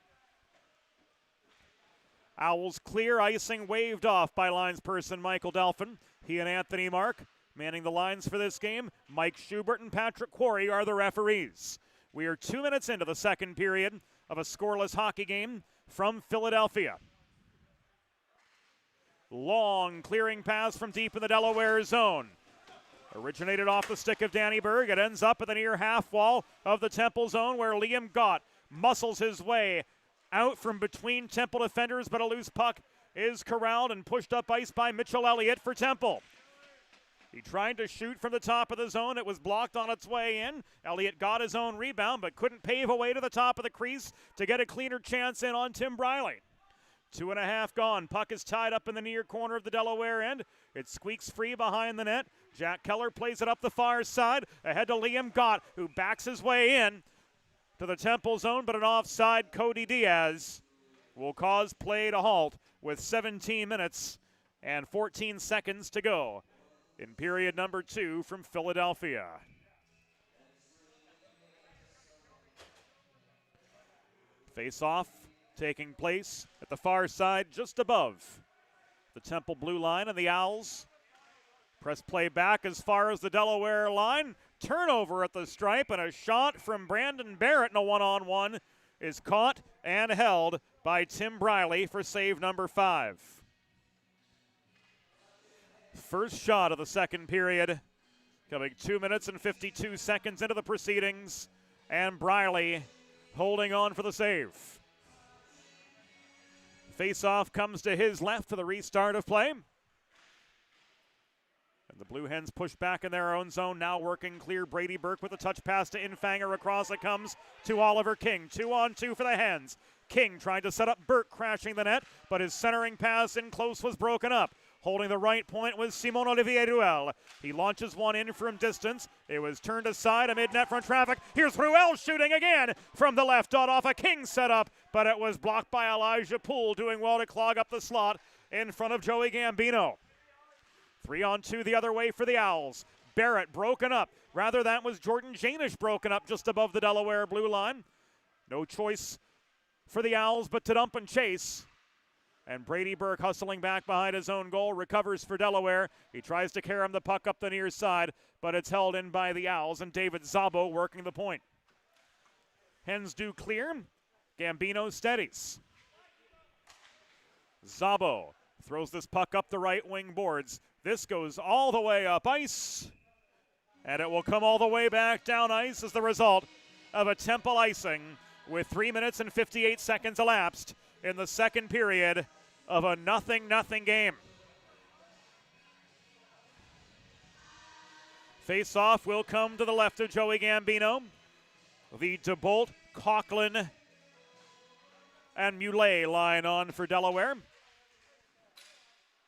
Owls clear, icing waved off by linesperson Michael Delphin. He and Anthony Mark manning the lines for this game. Mike Schubert and Patrick Quarry are the referees. We are 2 minutes into the second period of a scoreless hockey game from Philadelphia. Long clearing pass from deep in the Delaware zone. Originated off the stick of Danny Berg. It ends up at the near half wall of the Temple zone where Liam Gott muscles his way out from between Temple defenders, but a loose puck is corralled and pushed up ice by Mitchell Elliott for Temple. He tried to shoot from the top of the zone. It was blocked on its way in. Elliott got his own rebound, but couldn't pave a way to the top of the crease to get a cleaner chance in on Tim Briley. 2.5 gone. Puck is tied up in the near corner of the Delaware end. It squeaks free behind the net. Jack Keller plays it up the far side. Ahead to Liam Gott, who backs his way in to the Temple zone, but an offside Cody Diaz will cause play to halt with 17 minutes and 14 seconds to go in period number 2 from Philadelphia. Face-off taking place at the far side just above the Temple blue line, and the Owls press play back as far as the Delaware line. Turnover at the stripe, and a shot from Brandon Barrett in a one-on-one is caught and held by Tim Briley for save number 5. First shot of the second period, coming 2 minutes and 52 seconds into the proceedings, and Briley holding on for the save. Face-off comes to his left for the restart of play. And the Blue Hens push back in their own zone, now working clear. Brady Burke with a touch pass to Infanger. Across it comes to Oliver King. 2-on-2 for the Hens. King tried to set up Burke, crashing the net, but his centering pass in close was broken up. Holding the right point was Simon Olivier Ruel. He launches one in from distance. It was turned aside amid net front traffic. Here's Ruel shooting again from the left dot off a King setup, but it was blocked by Elijah Poole, doing well to clog up the slot in front of Joey Gambino. 3-on-2 the other way for the Owls. Barrett broken up. Rather, that was Jordan Janish broken up just above the Delaware blue line. No choice for the Owls but to dump and chase. And Brady Burke hustling back behind his own goal, recovers for Delaware. He tries to carry the puck up the near side, but it's held in by the Owls, and David Szabo working the point. Hens do clear. Gambino steadies. Szabo throws this puck up the right wing boards. This goes all the way up ice, and it will come all the way back down ice as the result of a Temple icing with 3 minutes and 58 seconds elapsed in the second period of a 0-0 game. Face-off will come to the left of Joey Gambino. The DeBolt, Coughlin, and Muley line on for Delaware.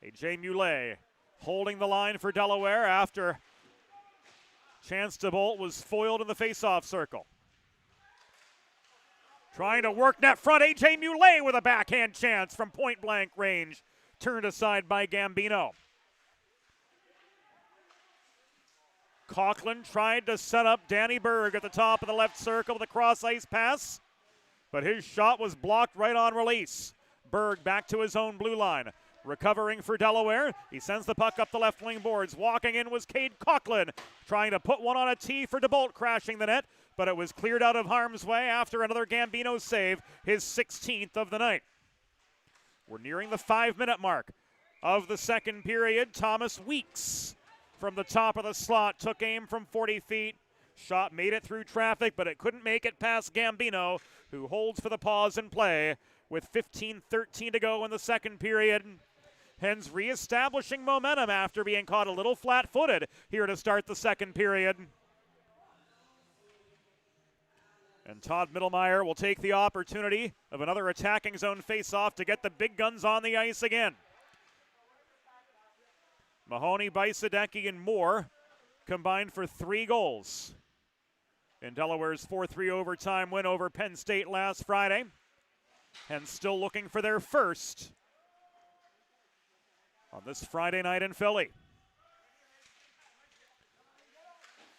A.J. Muley holding the line for Delaware after Chance DeBolt was foiled in the face-off circle. Trying to work net front, A.J. Muley with a backhand chance from point-blank range. Turned aside by Gambino. Coughlin tried to set up Danny Berg at the top of the left circle with a cross-ice pass, but his shot was blocked right on release. Berg back to his own blue line. Recovering for Delaware, he sends the puck up the left wing boards. Walking in was Cade Coughlin, trying to put one on a tee for DeBolt, crashing the net, but it was cleared out of harm's way after another Gambino save, his 16th of the night. We're nearing the 5-minute mark of the second period. Thomas Weeks from the top of the slot took aim from 40 feet. Shot made it through traffic, but it couldn't make it past Gambino, who holds for the pause in play with 15:13 to go in the second period. Hens reestablishing momentum after being caught a little flat-footed here to start the second period. And Todd Mittelmeyer will take the opportunity of another attacking zone face-off to get the big guns on the ice again. Mahoney, Bajsadecki, and Moore combined for 3 goals in Delaware's 4-3 overtime win over Penn State last Friday. And still looking for their first on this Friday night in Philly.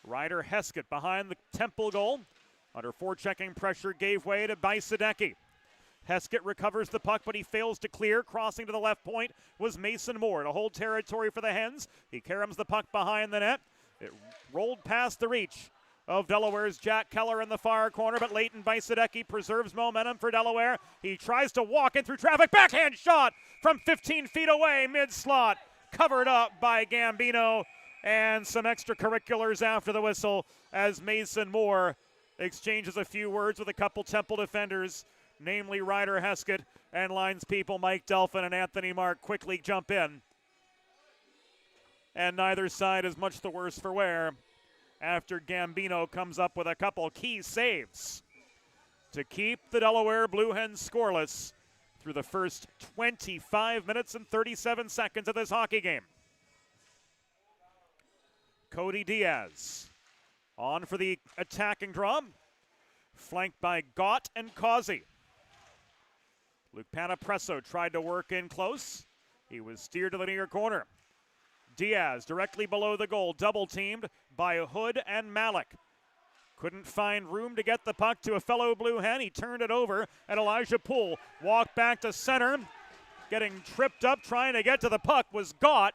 Ryder Heskett behind the Temple goal. Under forechecking pressure gave way to Bajsadecki. Heskett recovers the puck, but he fails to clear. Crossing to the left point was Mason Moore to hold territory for the Hens. He caroms the puck behind the net. It rolled past the reach of Delaware's Jack Keller in the far corner, but Leighton Bajsadecki preserves momentum for Delaware. He tries to walk in through traffic. Backhand shot from 15 feet away, mid-slot. Covered up by Gambino, and some extracurriculars after the whistle as Mason Moore exchanges a few words with a couple Temple defenders, namely Ryder Heskett, and linespeople Mike Delphin and Anthony Mark quickly jump in. And neither side is much the worse for wear after Gambino comes up with a couple key saves to keep the Delaware Blue Hens scoreless through the first 25 minutes and 37 seconds of this hockey game. Cody Diaz on for the attacking draw, flanked by Gott and Causey. Luke Panapresso tried to work in close. He was steered to the near corner. Diaz directly below the goal, double teamed by Hood and Malik. Couldn't find room to get the puck to a fellow Blue Hen. He turned it over, and Elijah Poole walked back to center. Getting tripped up trying to get to the puck was Gott,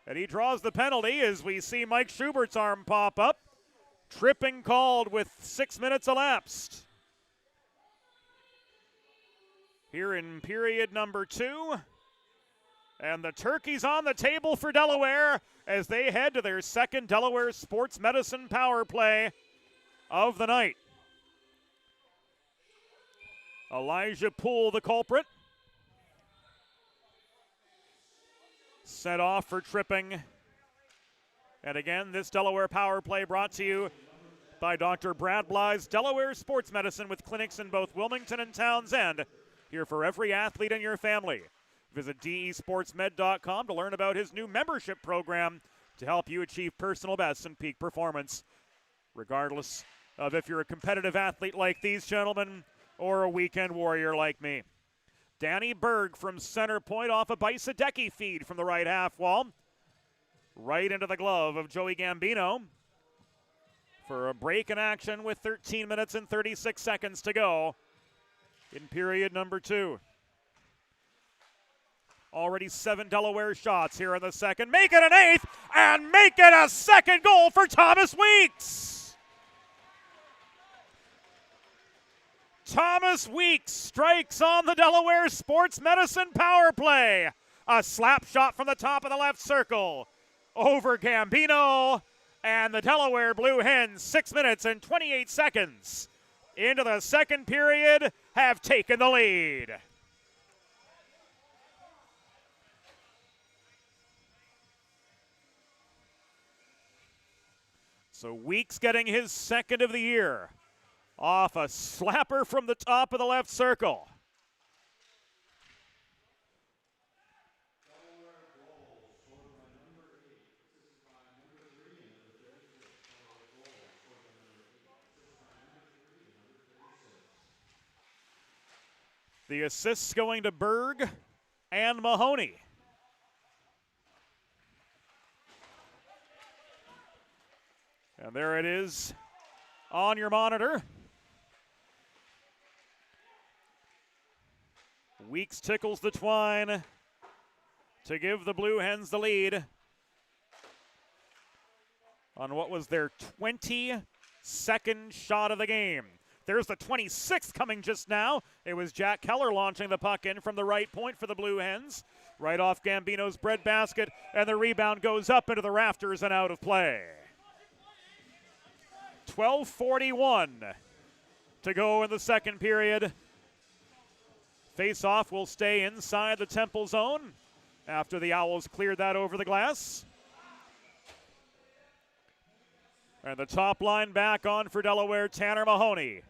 and he draws the penalty as we see Mike Schubert's arm pop up. Tripping called with 6 minutes elapsed. Here in period number 2. And the turkey's on the table for Delaware as they head to their second Delaware Sports Medicine power play of the night. Elijah Poole, the culprit. Set off for tripping. And again, this Delaware power play brought to you by Dr. Brad Bly's Delaware Sports Medicine with clinics in both Wilmington and Townsend. Here for every athlete in your family. Visit desportsmed.com to learn about his new membership program to help you achieve personal best and peak performance, regardless of if you're a competitive athlete like these gentlemen or a weekend warrior like me. Danny Berg from center point off a Bajsadecki feed from the right half wall. Right into the glove of Joey Gambino for a break in action with 13 minutes and 36 seconds to go in period number 2. Already 7 Delaware shots here in the second. Make it an 8th and make it a second goal for Thomas Weeks. Thomas Weeks strikes on the Delaware Sports Medicine power play. A slap shot from the top of the left circle over Gambino, and the Delaware Blue Hens, 6 minutes and 28 seconds into the second period, have taken the lead. So Weeks getting his second of the year off a slapper from the top of the left circle. The assists going to Berg and Mahoney. And there it is on your monitor. Weeks tickles the twine to give the Blue Hens the lead on what was their 22nd shot of the game. There's the 26th coming just now. It was Jack Keller launching the puck in from the right point for the Blue Hens. Right off Gambino's breadbasket, and the rebound goes up into the rafters and out of play. 12:41 to go in the second period. Face-off will stay inside the Temple zone after the Owls cleared that over the glass. And the top line back on for Delaware, Tanner Mahoney.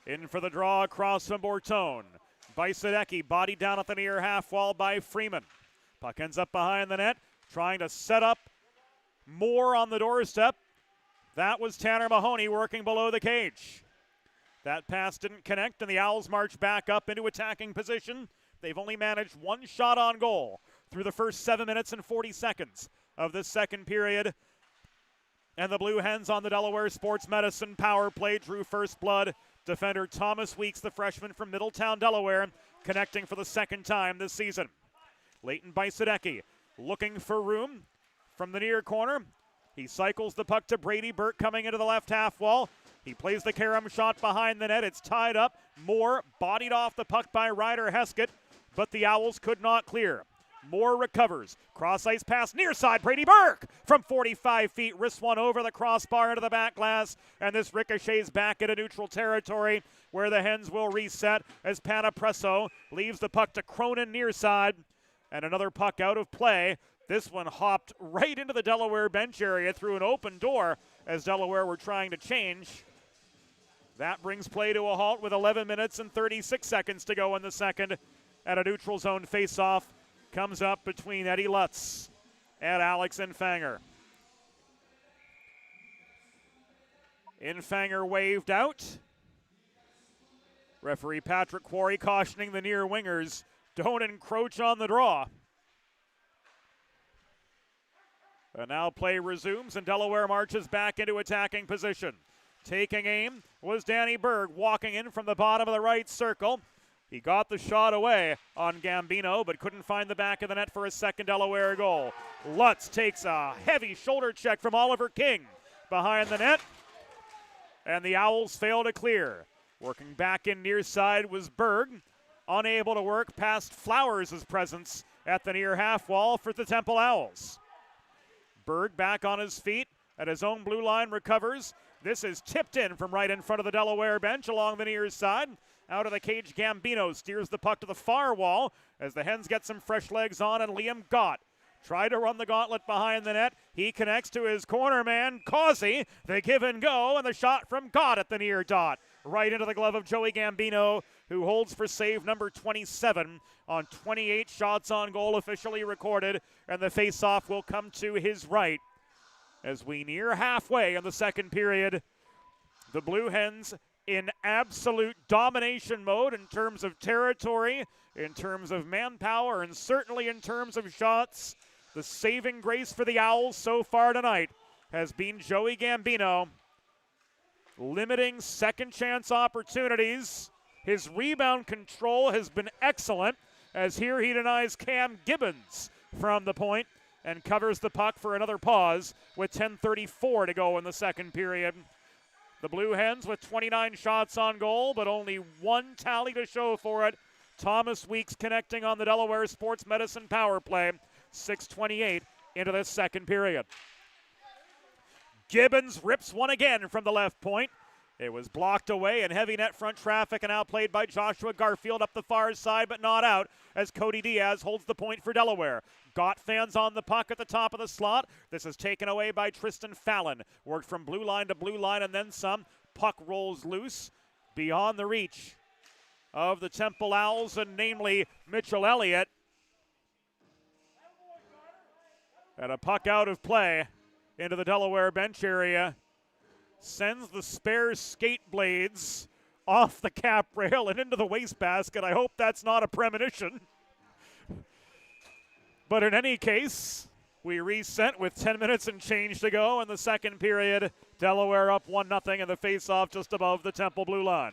In for the draw across from Bortone. Bajsadecki bodied down at the near half wall by Freeman. Puck ends up behind the net, trying to set up more on the doorstep. That was Tanner Mahoney working below the cage. That pass didn't connect, and the Owls march back up into attacking position. They've only managed one shot on goal through the first 7 minutes and 40 seconds of this second period. And the Blue Hens on the Delaware Sports Medicine power play drew first blood. Defender Thomas Weeks, the freshman from Middletown, Delaware, connecting for the second time this season. Leighton Bajsadecki looking for room from the near corner. He cycles the puck to Brady Burke coming into the left half wall. He plays the carom shot behind the net. It's tied up. Moore bodied off the puck by Ryder Heskett, but the Owls could not clear. Moore recovers. Cross-ice pass near side. Brady Burke from 45 feet. Wrists one over the crossbar into the back glass. And this ricochets back into neutral territory where the Hens will reset as Panapresso leaves the puck to Cronin near side. And another puck out of play. This one hopped right into the Delaware bench area through an open door as Delaware were trying to change. That brings play to a halt with 11 minutes and 36 seconds to go in the second. At a neutral zone faceoff comes up between Eddie Lutz and Alex Infanger. Infanger waved out. Referee Patrick Quarry cautioning the near wingers, don't encroach on the draw. And now play resumes and Delaware marches back into attacking position. Taking aim was Danny Berg, walking in from the bottom of the right circle. He got the shot away on Gambino, but couldn't find the back of the net for a second Delaware goal. Lutz takes a heavy shoulder check from Oliver King behind the net, and the Owls fail to clear. Working back in near side was Berg, unable to work past Flowers' presence at the near half wall for the Temple Owls. Berg back on his feet at his own blue line, recovers. This is tipped in from right in front of the Delaware bench along the near side. Out of the cage, Gambino steers the puck to the far wall as the Hens get some fresh legs on, and Liam Gott tried to run the gauntlet behind the net. He connects to his corner man, Causey. They give and go, and the shot from Gott at the near dot. Right into the glove of Joey Gambino, who holds for save number 27 on 28 shots on goal officially recorded, and the faceoff will come to his right. As we near halfway in the second period, the Blue Hens in absolute domination mode in terms of territory, in terms of manpower, and certainly in terms of shots. The saving grace for the Owls so far tonight has been Joey Gambino, limiting second chance opportunities. His rebound control has been excellent, as here he denies Cam Gibbons from the point and covers the puck for another pause with 10:34 to go in the second period. The Blue Hens with 29 shots on goal, but only one tally to show for it. Thomas Weeks connecting on the Delaware Sports Medicine power play. 6:28 into the second period. Gibbons rips one again from the left point. It was blocked away in heavy net front traffic and outplayed by Joshua Garfield up the far side, but not out as Cody Diaz holds the point for Delaware. Gott fans on the puck at the top of the slot. This is taken away by Tristan Fallon. Worked from blue line to blue line and then some. Puck rolls loose beyond the reach of the Temple Owls, and namely Mitchell Elliott. And a puck out of play into the Delaware bench area. Sends the spare skate blades off the cap rail and into the wastebasket. I hope that's not a premonition. But in any case, we reset with 10 minutes and change to go in the second period. Delaware up 1-0 in the faceoff just above the Temple blue line.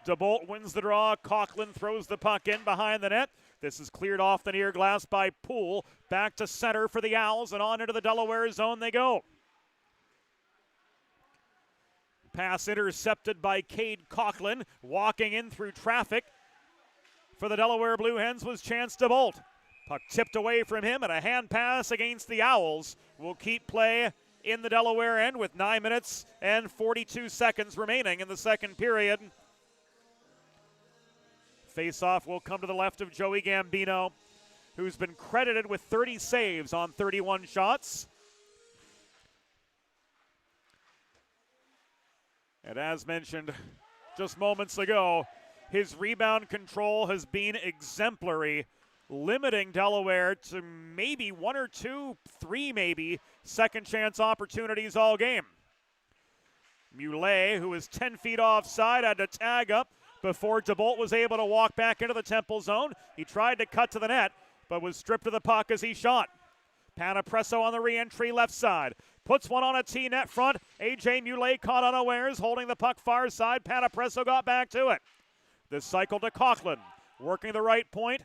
DeBolt wins the draw. Coughlin throws the puck in behind the net. This is cleared off the near glass by Poole. Back to center for the Owls, and on into the Delaware zone they go. Pass intercepted by Cade Coughlin. Walking in through traffic for the Delaware Blue Hens was Chance DeBolt. Puck tipped away from him, and a hand pass against the Owls will keep play in the Delaware end with 9 minutes and 42 seconds remaining in the second period. Face-off will come to the left of Joey Gambino, who's been credited with 30 saves on 31 shots. And as mentioned just moments ago, his rebound control has been exemplary, limiting Delaware to maybe one or two, three maybe, second chance opportunities all game. Muley, who is 10 feet offside, had to tag up before DeBolt was able to walk back into the Temple zone. He tried to cut to the net, but was stripped of the puck as he shot. Panapresso on the re-entry left side. Puts one on a T-net front. A.J. Muley caught unawares, holding the puck far side. Panapresso got back to it. This cycle to Coughlin. Working the right point.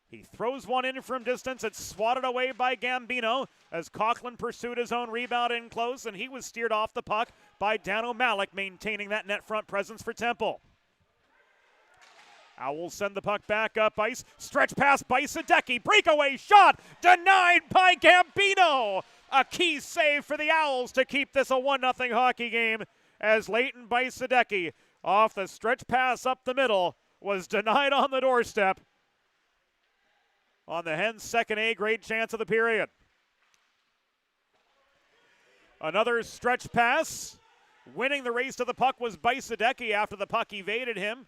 He throws one in from distance. It's swatted away by Gambino as Coughlin pursued his own rebound in close, and he was steered off the puck by Dan O'Malley, maintaining that net front presence for Temple. Owls send the puck back up ice. Stretch pass by Sadecki. Breakaway shot denied by Gambino. A key save for the Owls to keep this a 1-0 hockey game as Leighton by Sadecki off the stretch pass up the middle was denied on the doorstep on the Hens' second A-grade chance of the period. Another stretch pass. Winning the race to the puck was Bajsadecki after the puck evaded him.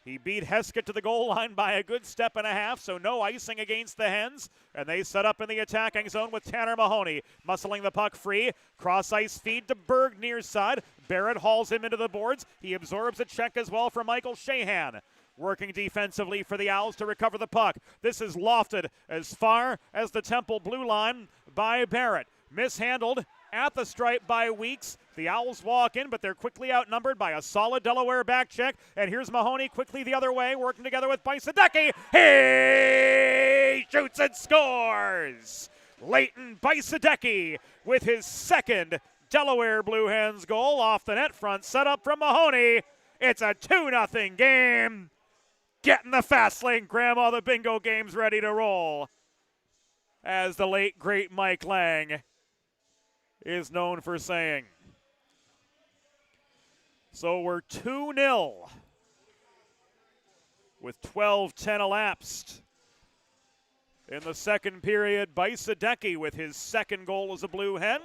He beat Heskett to the goal line by a good step and a half, so no icing against the Hens. And they set up in the attacking zone with Tanner Mahoney muscling the puck free. Cross-ice feed to Berg near side. Barrett hauls him into the boards. He absorbs a check as well from Michael Shahan. Working defensively for the Owls to recover the puck. This is lofted as far as the Temple blue line by Barrett. Mishandled at the stripe by Weeks. The Owls walk in, but they're quickly outnumbered by a solid Delaware back check. And here's Mahoney quickly the other way, working together with Bajsadecki. He shoots and scores! Leighton Bajsadecki with his second Delaware Blue Hens goal off the net front setup from Mahoney. It's a 2-0 game. Getting the fast lane, Grandma, the bingo game's ready to roll. As the late, great Mike Lang is known for saying. So we're 2-0 with 12:10 elapsed. In the second period, Bajsadecki with his second goal as a Blue Hen.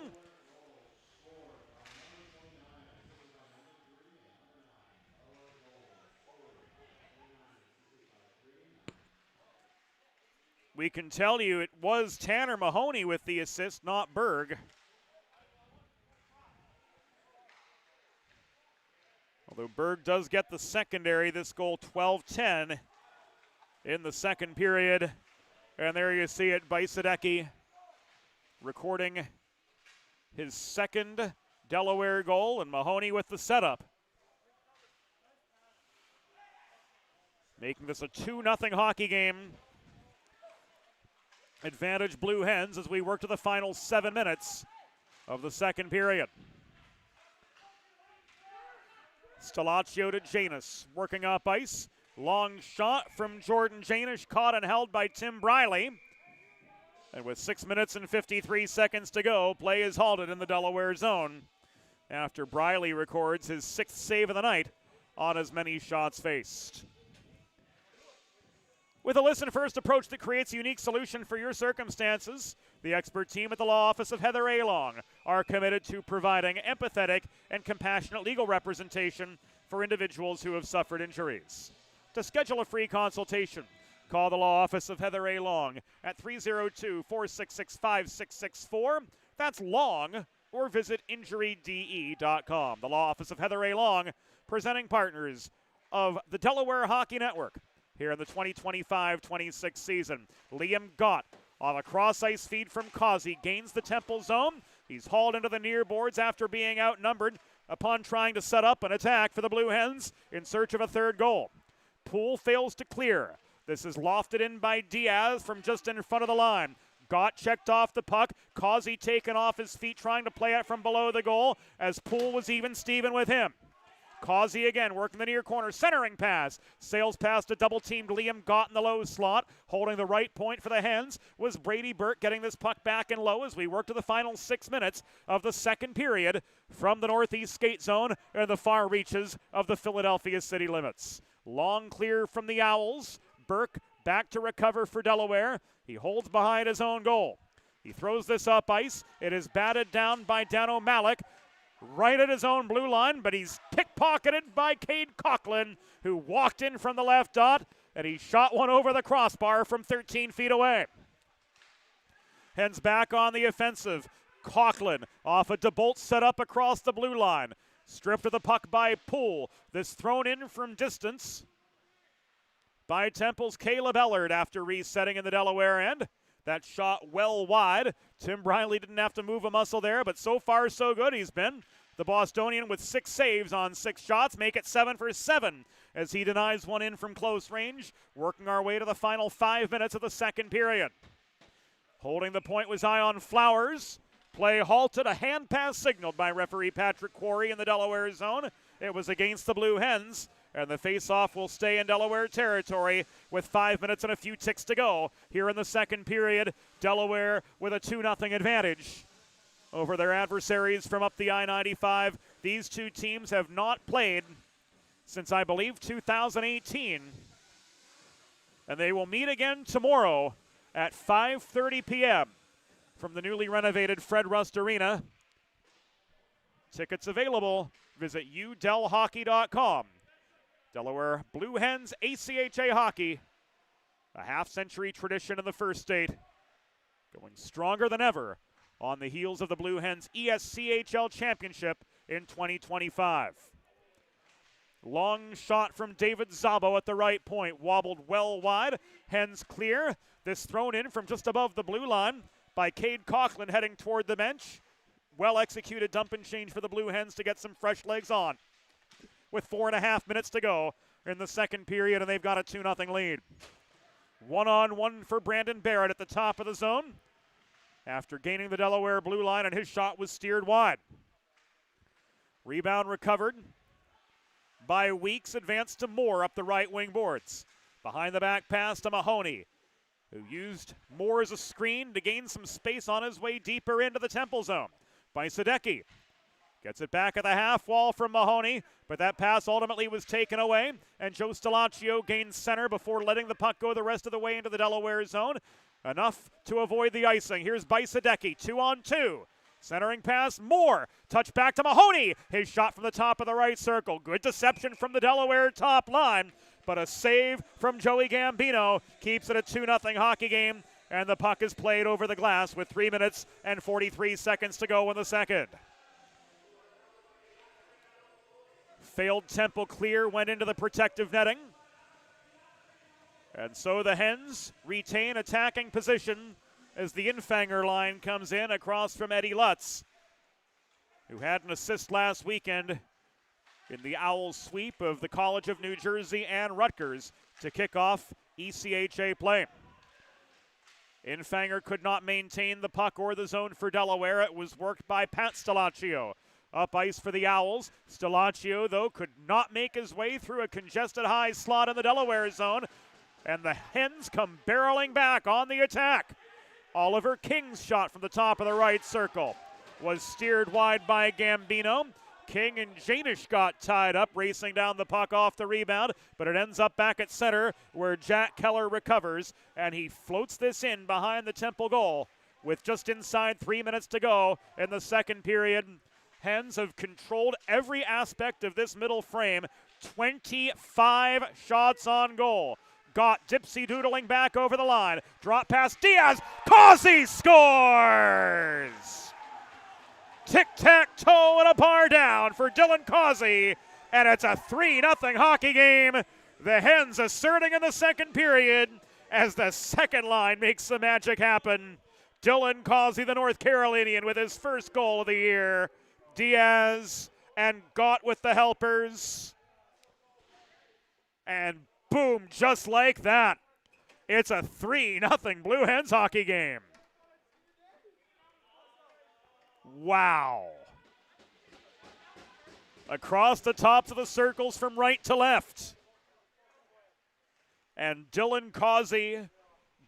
We can tell you it was Tanner Mahoney with the assist, not Berg. Although Berg does get the secondary, this goal 12-10 in the second period. And there you see it, Bajsadecki recording his second Delaware goal, and Mahoney with the setup. Making this a 2-0 hockey game. Advantage Blue Hens as we work to the final 7 minutes of the second period. Stelaccio to Janus, working up ice. Long shot from Jordan Janish, caught and held by Tim Briley. And with 6 minutes and 53 seconds to go, play is halted in the Delaware zone after Briley records his 6th save of the night on as many shots faced. With a listen-first approach that creates a unique solution for your circumstances, the expert team at the law office of Heather A. Long are committed to providing empathetic and compassionate legal representation for individuals who have suffered injuries. To schedule a free consultation, call the law office of Heather A. Long at 302-466-5664. That's Long, or visit injuryde.com. The law office of Heather A. Long, presenting partners of the Delaware Hockey Network here in the 2025-26 season. Liam Gott on a cross-ice feed from Causey gains the Temple zone. He's hauled into the near boards after being outnumbered upon trying to set up an attack for the Blue Hens in search of a third goal. Poole fails to clear. This is lofted in by Diaz from just in front of the line. Gott checked off the puck. Causey taken off his feet trying to play it from below the goal as Poole was even Steven with him. Causey again working the near corner, centering pass. Sails past a double-teamed Liam Gott in the low slot. Holding the right point for the Hens was Brady Burke, getting this puck back in low as we work to the final 6 minutes of the second period from the northeast skate zone and the far reaches of the Philadelphia city limits. Long clear from the Owls. Burke back to recover for Delaware. He holds behind his own goal. He throws this up ice. It is batted down by Dan O'Malley right at his own blue line, but he's pickpocketed by Cade Coughlin, who walked in from the left dot, and he shot one over the crossbar from 13 feet away. Hens back on the offensive. Coughlin off a DeBolt setup across the blue line. Stripped of the puck by Poole. This thrown in from distance by Temple's Caleb Ellard after resetting in the Delaware end. That shot well wide. Tim Briley didn't have to move a muscle there, but so far so good he's been. The Bostonian with 6 saves on 6 shots, make it 7 for 7 as he denies one in from close range. Working our way to the final 5 minutes of the second period. Holding the point was Ion Flowers. Play halted, a hand pass signaled by referee Patrick Quarry in the Delaware zone. It was against the Blue Hens, and the face-off will stay in Delaware territory with 5 minutes and a few ticks to go. Here in the second period, Delaware with a 2-0 advantage over their adversaries from up the I-95. These two teams have not played since, I believe, 2018. And they will meet again tomorrow at 5:30 p.m. from the newly renovated Fred Rust Arena. Tickets available. Visit udelhockey.com. Delaware Blue Hens ACHA hockey, a half-century tradition in the first state, going stronger than ever on the heels of the Blue Hens ESCHL Championship in 2025. Long shot from David Szabo at the right point, wobbled well wide. Hens clear. This thrown in from just above the blue line by Cade Coughlin heading toward the bench. Well-executed dump and change for the Blue Hens to get some fresh legs on. With 4.5 minutes to go in the second period, and they've got a 2-0 lead. One-on-one for Brandon Barrett at the top of the zone after gaining the Delaware blue line, and his shot was steered wide. Rebound recovered by Weeks, advanced to Moore up the right wing boards. Behind the back pass to Mahoney, who used Moore as a screen to gain some space on his way deeper into the Temple zone. By Sadecki. Gets it back at the half wall from Mahoney, but that pass ultimately was taken away, and Joe Stelaccio gains center before letting the puck go the rest of the way into the Delaware zone. Enough to avoid the icing. Here's Sadecki, 2-on-2. Centering pass, Moore. Touch back to Mahoney. His shot from the top of the right circle. Good deception from the Delaware top line, but a save from Joey Gambino keeps it a 2-0 hockey game, and the puck is played over the glass with 3 minutes and 43 seconds to go in the second. Failed Temple clear, went into the protective netting. And so the Hens retain attacking position as the Infanger line comes in across from Eddie Lutz, who had an assist last weekend in the Owls sweep of the College of New Jersey and Rutgers to kick off ECHA play. Infanger could not maintain the puck or the zone for Delaware. It was worked by Pat Stelaccio. Up ice for the Owls. Stelaccio, though, could not make his way through a congested high slot in the Delaware zone. And the Hens come barreling back on the attack. Oliver King's shot from the top of the right circle was steered wide by Gambino. King and Janish got tied up, racing down the puck off the rebound, but it ends up back at center where Jack Keller recovers, and he floats this in behind the Temple goal with just inside 3 minutes to go in the second period. Hens have controlled every aspect of this middle frame. 25 shots on goal. Got Dipsy doodling back over the line. Drop pass Diaz. Causey scores! Tic-tac-toe and a bar down for Dylan Causey. And it's a 3-0 hockey game. The Hens asserting in the second period as the second line makes the magic happen. Dylan Causey, the North Carolinian, with his first goal of the year. Diaz and Gott with the helpers. And boom, just like that, it's a 3-0 Blue Hens hockey game. Wow. Across the tops of the circles from right to left. And Dylan Causey,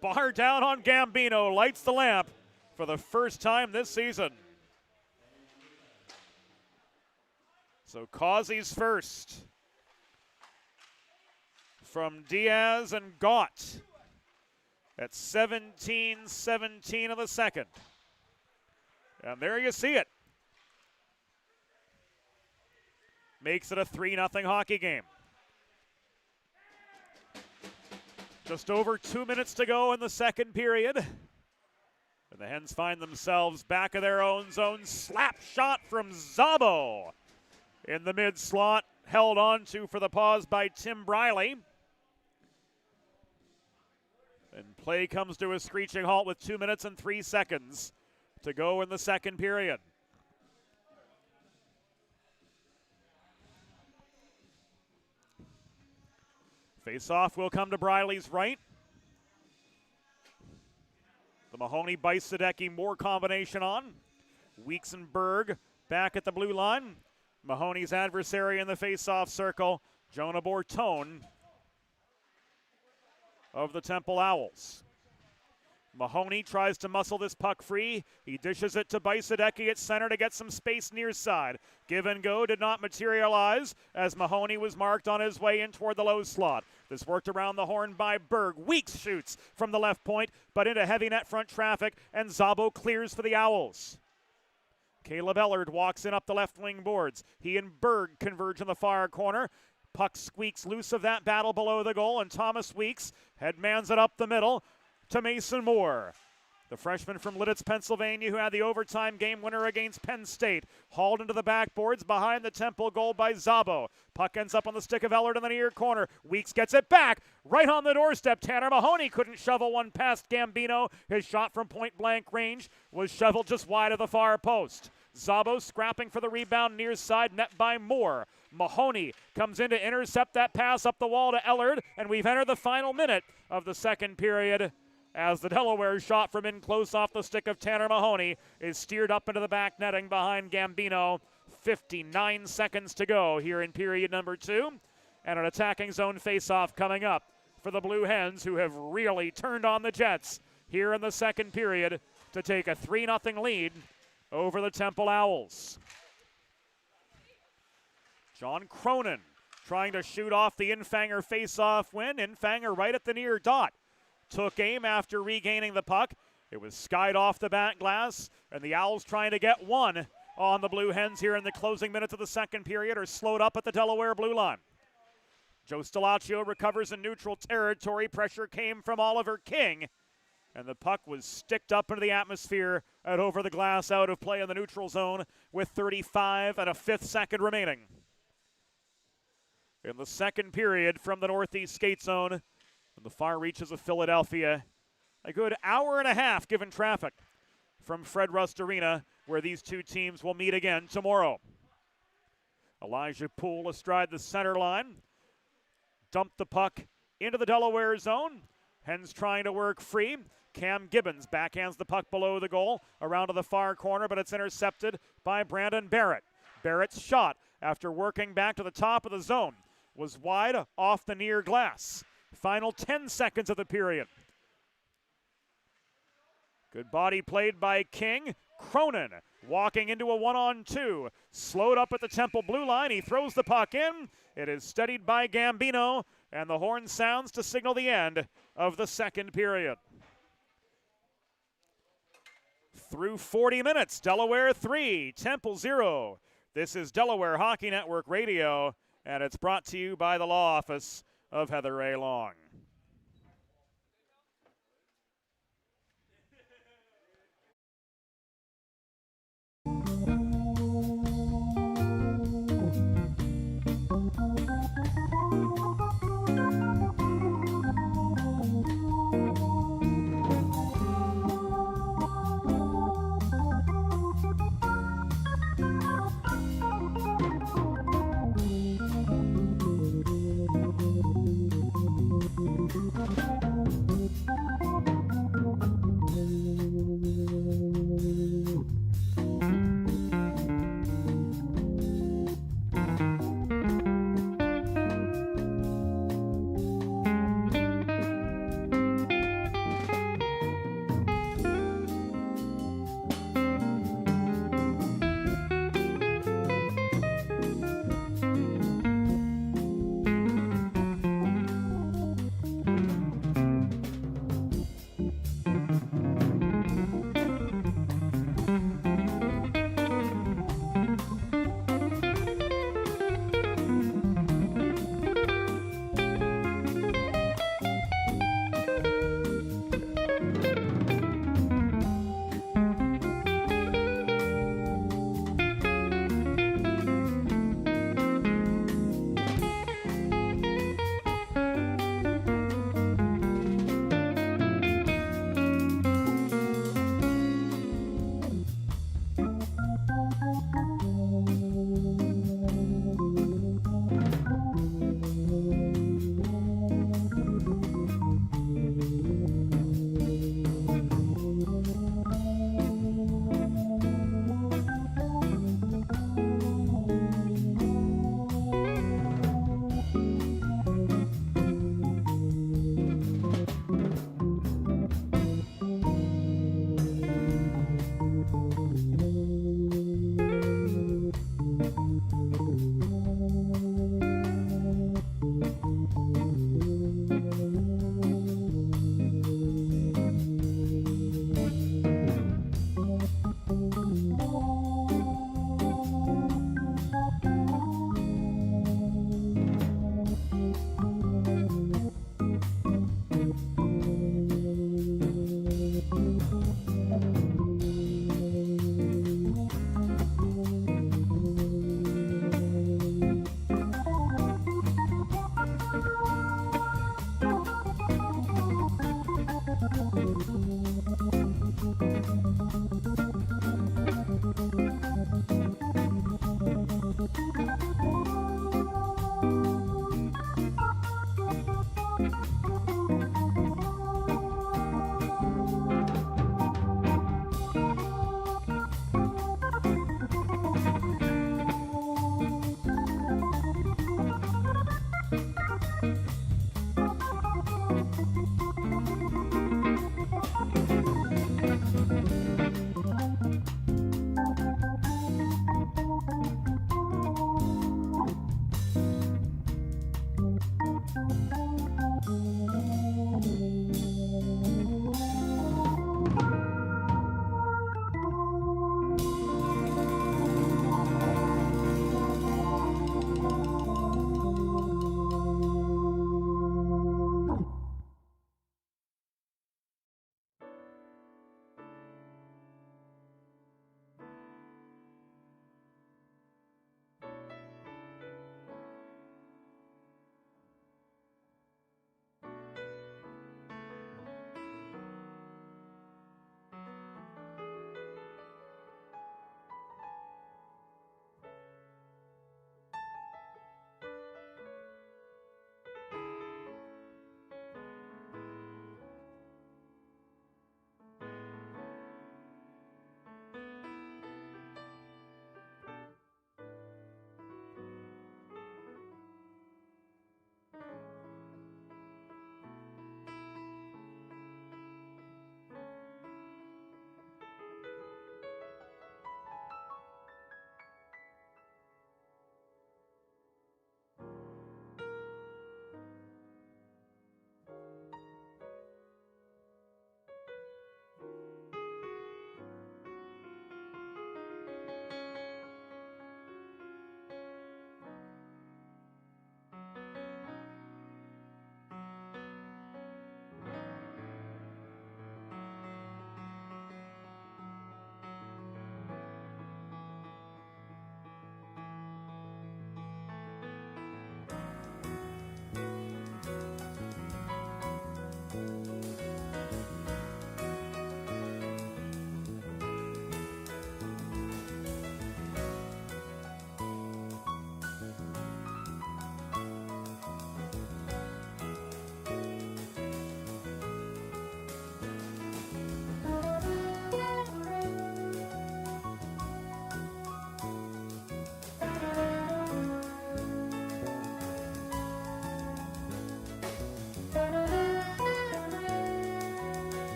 bar down on Gambino, lights the lamp for the first time this season. So Causey's first from Diaz and Gott at 17-17 of the second. And there you see it. Makes it a 3-0 hockey game. Just over 2 minutes to go in the second period. And the Hens find themselves back of their own zone. Slap shot from Szabo in the mid slot, held on to for the pause by Tim Briley. And play comes to a screeching halt with 2 minutes and 3 seconds to go in the second period. Face-off will come to Briley's right. The Mahoney-Bisadecki-Moore combination on. Weeks and Berg back at the blue line. Mahoney's adversary in the face-off circle, Jonah Bortone of the Temple Owls. Mahoney tries to muscle this puck free. He dishes it to Bisadecki at center to get some space near side. Give and go did not materialize as Mahoney was marked on his way in toward the low slot. This worked around the horn by Berg. Weeks shoots from the left point, but into heavy net front traffic, and Szabo clears for the Owls. Caleb Ellard walks in up the left wing boards. He and Berg converge in the far corner. Puck squeaks loose of that battle below the goal, and Thomas Weeks headmans it up the middle to Mason Moore. The freshman from Lidditz, Pennsylvania, who had the overtime game winner against Penn State. Hauled into the backboards behind the Temple goal by Szabo. Puck ends up on the stick of Ellard in the near corner. Weeks gets it back. Right on the doorstep. Tanner Mahoney couldn't shovel one past Gambino. His shot from point-blank range was shoveled just wide of the far post. Szabo scrapping for the rebound near side, net by Moore. Mahoney comes in to intercept that pass up the wall to Ellard, and we've entered the final minute of the second period, as the Delaware shot from in close off the stick of Tanner Mahoney is steered up into the back netting behind Gambino. 59 seconds to go here in period number 2. And an attacking zone faceoff coming up for the Blue Hens, who have really turned on the Jets here in the second period to take a 3-0 lead over the Temple Owls. John Cronin trying to shoot off the Infanger faceoff win. Infanger right at the near dot. Took aim after regaining the puck. It was skied off the back glass, and the Owls trying to get one on the Blue Hens here in the closing minutes of the second period are slowed up at the Delaware blue line. Joe Stelaccio recovers in neutral territory. Pressure came from Oliver King, and the puck was sticked up into the atmosphere and over the glass out of play in the neutral zone with 35 and a fifth second remaining. In the second period from the northeast skate zone, in the far reaches of Philadelphia, a good hour and a half given traffic from Fred Rust Arena, where these two teams will meet again tomorrow. Elijah Poole astride the center line, dumped the puck into the Delaware zone. Hens trying to work free. Cam Gibbons backhands the puck below the goal, around to the far corner, but it's intercepted by Brandon Barrett. Barrett's shot, after working back to the top of the zone, was wide off the near glass. Final 10 seconds of the period. Good body played by King. Cronin walking into a 1-on-2. Slowed up at the Temple blue line. He throws the puck in. It is steadied by Gambino, and the horn sounds to signal the end of the second period. Through 40 minutes, Delaware 3, Temple 0. This is Delaware Hockey Network Radio, and it's brought to you by the law office of Heather Ray Long.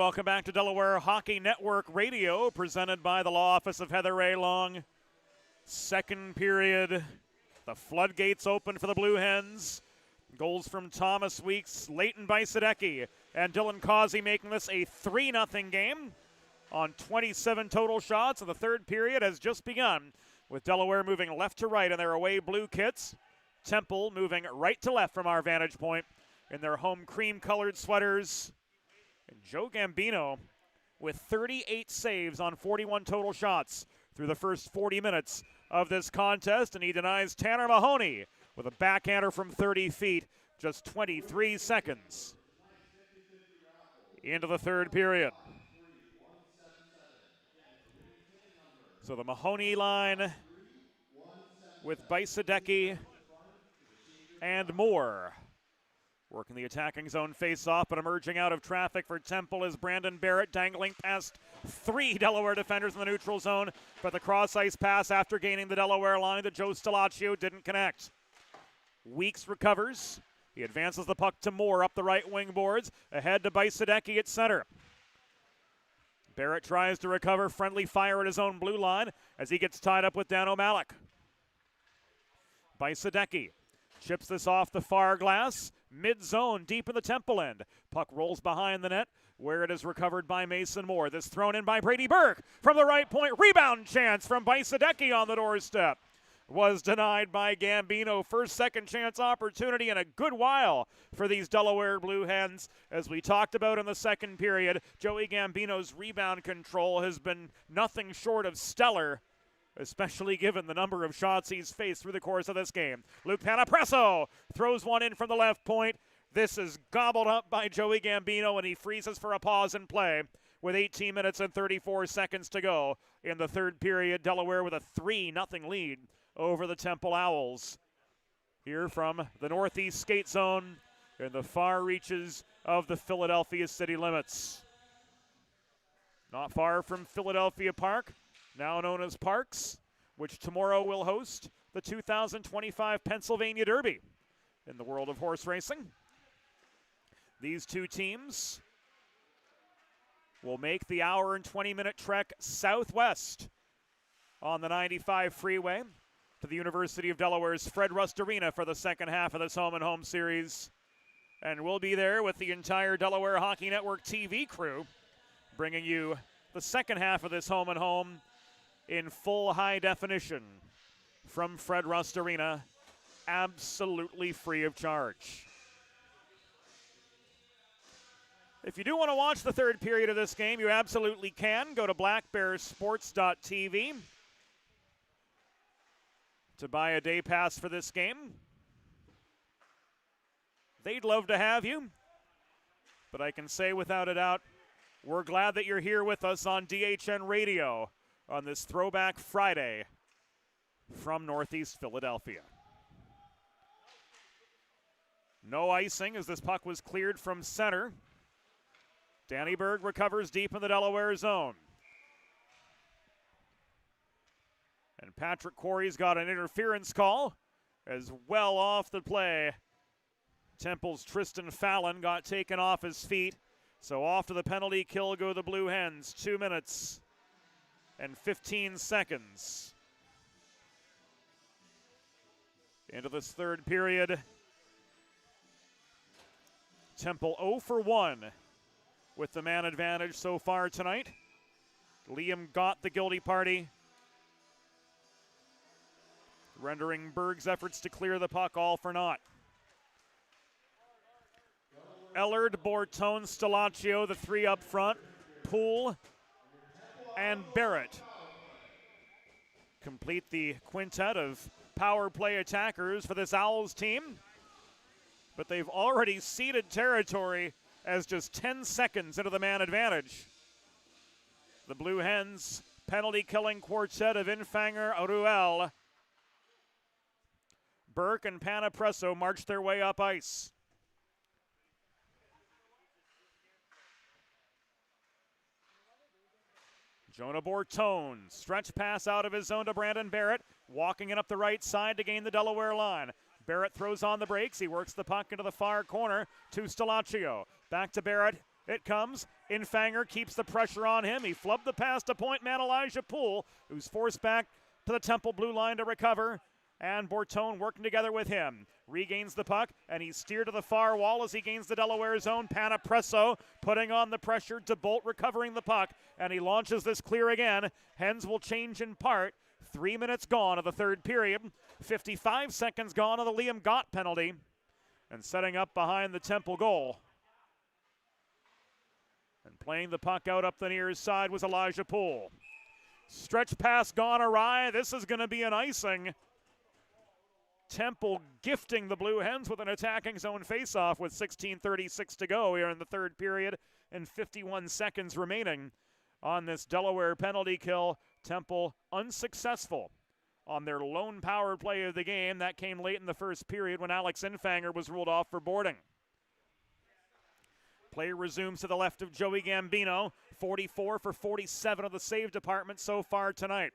welcome back to Delaware Hockey Network Radio, presented by the Law Office of Heather Ray Long. Second period, the floodgates open for the Blue Hens. Goals from Thomas Weeks, Leighton Bajsadecki, and Dylan Causey making this a 3-0 game on 27 total shots. And the third period has just begun, with Delaware moving left to right in their away blue kits. Temple moving right to left from our vantage point in their home cream-colored sweaters. And Joe Gambino with 38 saves on 41 total shots through the first 40 minutes of this contest, and he denies Tanner Mahoney with a backhander from 30 feet, just 23 seconds into the third period. So the Mahoney line with Bajsadecki and Moore working the attacking zone face-off, but emerging out of traffic for Temple is Brandon Barrett, dangling past 3 Delaware defenders in the neutral zone, but the cross-ice pass after gaining the Delaware line to Joe Stelaccio didn't connect. Weeks recovers. He advances the puck to Moore up the right wing boards, ahead to Bajsadecki at center. Barrett tries to recover, friendly fire at his own blue line as he gets tied up with Dan O'Malley. Bajsadecki chips this off the far glass, mid-zone, deep in the Temple end. Puck rolls behind the net, where it is recovered by Mason Moore. This thrown in by Brady Burke from the right point. Rebound chance from Bajsadecki on the doorstep. Was denied by Gambino. First, second chance opportunity in a good while for these Delaware Blue Hens. As we talked about in the second period, Joey Gambino's rebound control has been nothing short of stellar, especially given the number of shots he's faced through the course of this game. Luke Panapresso throws one in from the left point. This is gobbled up by Joey Gambino, and he freezes for a pause in play with 18 minutes and 34 seconds to go in the third period. Delaware with a 3-0 lead over the Temple Owls. Here from the northeast skate zone in the far reaches of the Philadelphia city limits. Not far from Philadelphia Park, now known as Parks, which tomorrow will host the 2025 Pennsylvania Derby in the world of horse racing. These two teams will make the hour and 20-minute trek southwest on the 95 freeway to the University of Delaware's Fred Rust Arena for the second half of this home-and-home series. And we'll be there with the entire Delaware Hockey Network TV crew, bringing you the second half of this home-and-home in full high definition from Fred Rust Arena, absolutely free of charge. If you do want to watch the third period of this game, you absolutely can. Go to blackbearsports.tv to buy a day pass for this game. They'd love to have you, but I can say without a doubt, we're glad that you're here with us on DHN Radio on this Throwback Friday from Northeast Philadelphia. No icing as this puck was cleared from center. Danny Berg recovers deep in the Delaware zone. And Patrick Quarry's got an interference call as well off the play. Temple's Tristan Fallon got taken off his feet. So off to the penalty kill go the Blue Hens. 2 minutes and 15 seconds into this third period. Temple 0 for 1 with the man advantage so far tonight. Liam got the guilty party, rendering Berg's efforts to clear the puck all for naught. Ellard, Bortone, Stelaccio, the three up front. Poole and Barrett complete the quintet of power play attackers for this Owls team. But they've already ceded territory as just 10 seconds into the man advantage. The Blue Hens penalty-killing quartet of Infanger, Aruel, Burke, and Panapresso march their way up ice. Jonah Bortone, stretch pass out of his zone to Brandon Barrett, walking it up the right side to gain the Delaware line. Barrett throws on the brakes. He works the puck into the far corner to Stelaccio. Back to Barrett. It comes Infanger keeps the pressure on him. He flubbed the pass to point man Elijah Poole, who's forced back to the Temple blue line to recover. And Bortone working together with him. Regains the puck, and he's steered to the far wall as he gains the Delaware zone. Panapresso putting on the pressure. DeBolt recovering the puck, and he launches this clear again. Hens will change in part. 3 minutes gone of the third period. 55 seconds gone of the Liam Gott penalty. And setting up behind the Temple goal. And playing the puck out up the near side was Elijah Poole. Stretch pass gone awry. This is going to be an icing. Temple gifting the Blue Hens with an attacking zone faceoff with 16:36 to go here in the third period and 51 seconds remaining on this Delaware penalty kill. Temple unsuccessful on their lone power play of the game. That came late in the first period when Alex Infanger was ruled off for boarding. Play resumes to the left of Joey Gambino. 44 for 47 of the save department so far tonight.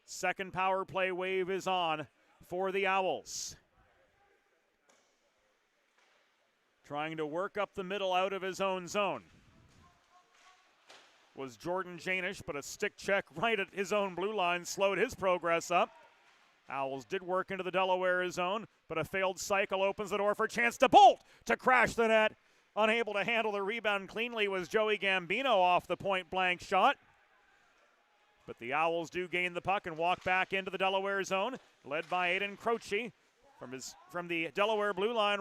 Second power play wave is on for the Owls. Trying to work up the middle out of his own zone was Jordan Janish, but a stick check right at his own blue line slowed his progress up. Owls did work into the Delaware zone, but a failed cycle opens the door for a chance to Bolt to crash the net. Unable to handle the rebound cleanly was Joey Gambino off the point-blank shot. But the Owls do gain the puck and walk back into the Delaware zone, led by Aiden Croce from the Delaware blue line,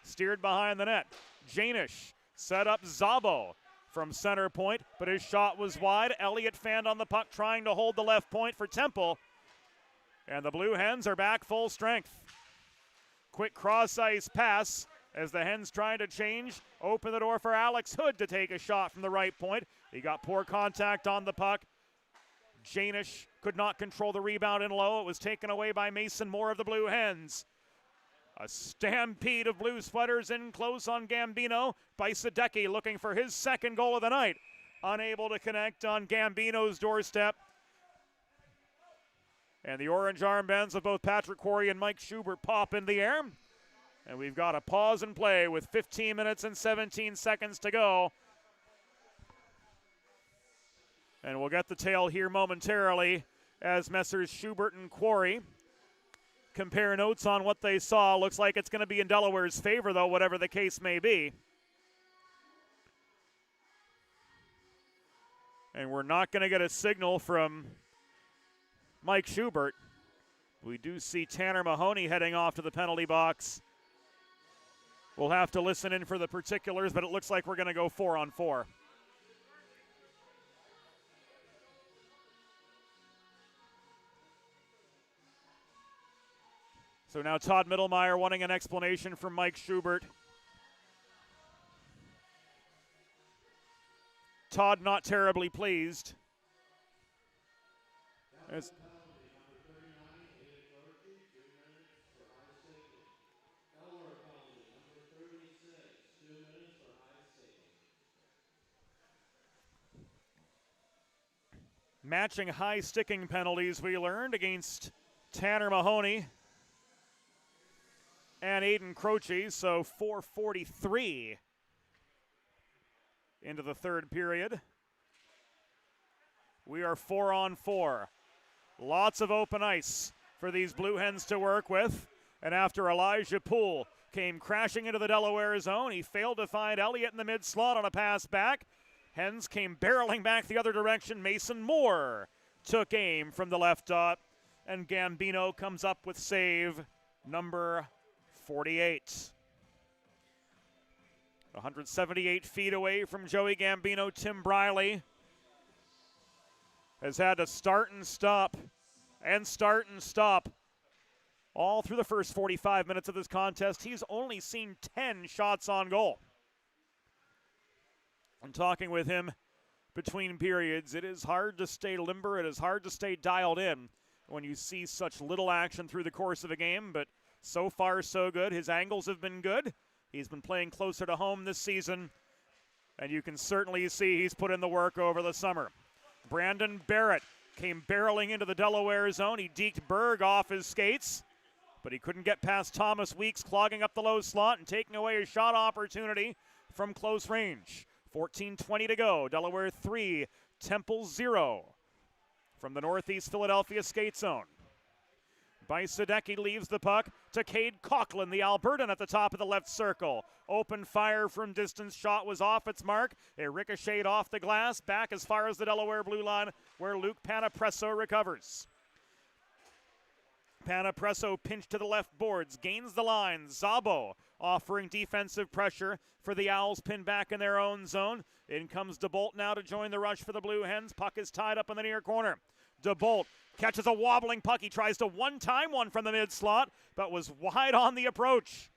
steered behind the net. Janish set up Zabo from center point, but his shot was wide. Elliott fanned on the puck, trying to hold the left point for Temple. And the Blue Hens are back full strength. Quick cross-ice pass as the Hens trying to change. Open the door for Alex Hood to take a shot from the right point. He got poor contact on the puck. Janish could not control the rebound in low. It was taken away by Mason Moore of the Blue Hens. A stampede of Blue Sweaters in close on Gambino by Sadecki, looking for his second goal of the night. Unable to connect on Gambino's doorstep. And the orange armbands of both Patrick Quarry and Mike Schubert pop in the air. And we've got a pause and play with 15 minutes and 17 seconds to go. And we'll get the tale here momentarily as Messrs. Schubert and Quarry compare notes on what they saw. Looks like it's going to be in Delaware's favor, though, whatever the case may be. And we're not going to get a signal from Mike Schubert. We do see Tanner Mahoney heading off to the penalty box. We'll have to listen in for the particulars, but it looks like we're going to go 4-on-4. So now Todd Mittelmeyer wanting an explanation from Mike Schubert. Todd not terribly pleased. Matching high sticking penalties we learned against Tanner Mahoney and Aiden Croce, so 4:43 into the third period. We are 4-on-4. Lots of open ice for these Blue Hens to work with. And after Elijah Poole came crashing into the Delaware zone, he failed to find Elliott in the mid-slot on a pass back. Hens came barreling back the other direction. Mason Moore took aim from the left dot, and Gambino comes up with save number 48. 178 feet away from Joey Gambino, Tim Briley has had to start and stop all through the first 45 minutes of this contest. He's only seen 10 shots on goal. I'm talking with him between periods. It is hard to stay limber. It is hard to stay dialed in when you see such little action through the course of a game, but so far so good. His angles have been good. He's been playing closer to home this season, and you can certainly see he's put in the work over the summer. Brandon Barrett came barreling into the Delaware zone. He deked Berg off his skates, but he couldn't get past Thomas Weeks, clogging up the low slot and taking away a shot opportunity from close range. 14:20 to go. Delaware 3, Temple 0 from the Northeast Philadelphia skate zone. Bajsadecki leaves the puck to Cade Coughlin, the Albertan, at the top of the left circle. Open fire from distance, shot was off its mark. It ricocheted off the glass, back as far as the Delaware blue line, where Luke Panapresso recovers. Panapresso pinched to the left boards, gains the line. Szabo offering defensive pressure for the Owls, pinned back in their own zone. In comes DeBolt now to join the rush for the Blue Hens. Puck is tied up in the near corner. DeBolt catches a wobbling puck. He tries to one-time one from the mid-slot, but was wide on the approach.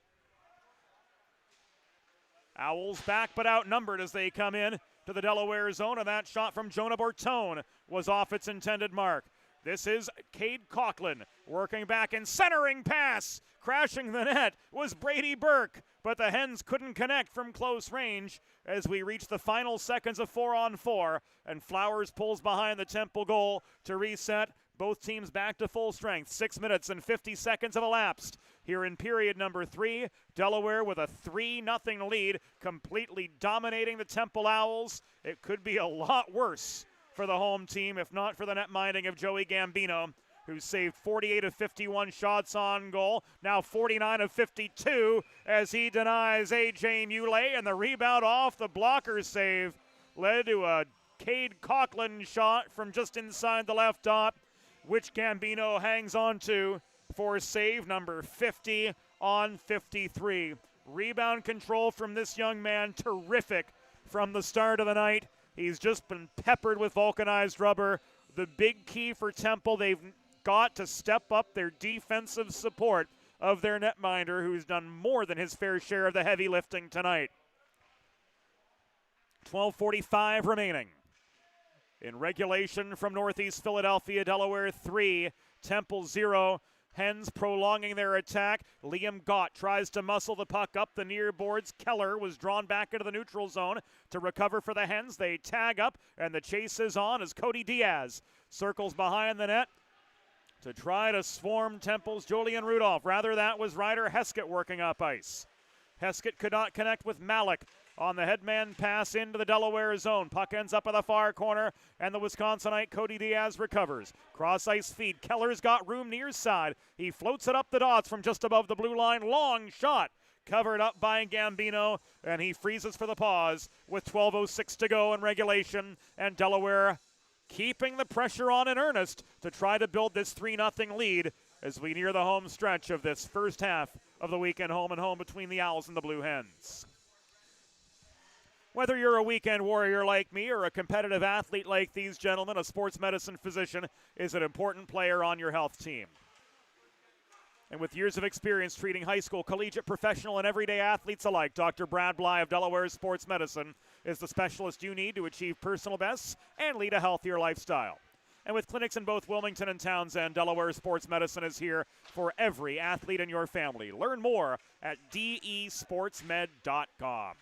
Owls back but outnumbered as they come in to the Delaware zone, and that shot from Jonah Bortone was off its intended mark. This is Cade Coughlin working back and centering pass. Crashing the net was Brady Burke, but the Hens couldn't connect from close range as we reach the final seconds of 4-on-4, and Flowers pulls behind the Temple goal to reset. Both teams back to full strength. 6 minutes and 50 seconds have elapsed here in period number 3. Delaware with a 3-0 lead, completely dominating the Temple Owls. It could be a lot worse for the home team, if not for the net minding of Joey Gambino, who saved 48 of 51 shots on goal, now 49 of 52 as he denies A.J. Muley, and the rebound off the blocker save led to a Cade Coughlin shot from just inside the left dot, which Gambino hangs on to for save number 50 on 53. Rebound control from this young man, terrific from the start of the night. He's just been peppered with vulcanized rubber. The big key for Temple, they've got to step up their defensive support of their netminder, who's done more than his fair share of the heavy lifting tonight. 12:45 remaining. In regulation from Northeast Philadelphia, Delaware 3, Temple 0. Hens prolonging their attack. Liam Gott tries to muscle the puck up the near boards. Keller was drawn back into the neutral zone to recover for the Hens. They tag up, and the chase is on as Cody Diaz circles behind the net to try to swarm Temple's Julian Rudolph. Rather, that was Ryder Heskett working up ice. Heskett could not connect with Malik on the headman pass into the Delaware zone. Puck ends up in the far corner, and the Wisconsinite Cody Diaz recovers. Cross ice feed. Keller's got room near side. He floats it up the dots from just above the blue line. Long shot covered up by Gambino, and he freezes for the pause with 12:06 to go in regulation, and Delaware keeping the pressure on in earnest to try to build this 3-0 lead as we near the home stretch of this first half of the weekend home and home between the Owls and the Blue Hens. Whether you're a weekend warrior like me or a competitive athlete like these gentlemen, a sports medicine physician is an important player on your health team. And with years of experience treating high school, collegiate, professional, and everyday athletes alike, Dr. Brad Bly of Delaware Sports Medicine is the specialist you need to achieve personal bests and lead a healthier lifestyle. And with clinics in both Wilmington and Townsend, Delaware Sports Medicine is here for every athlete in your family. Learn more at desportsmed.com.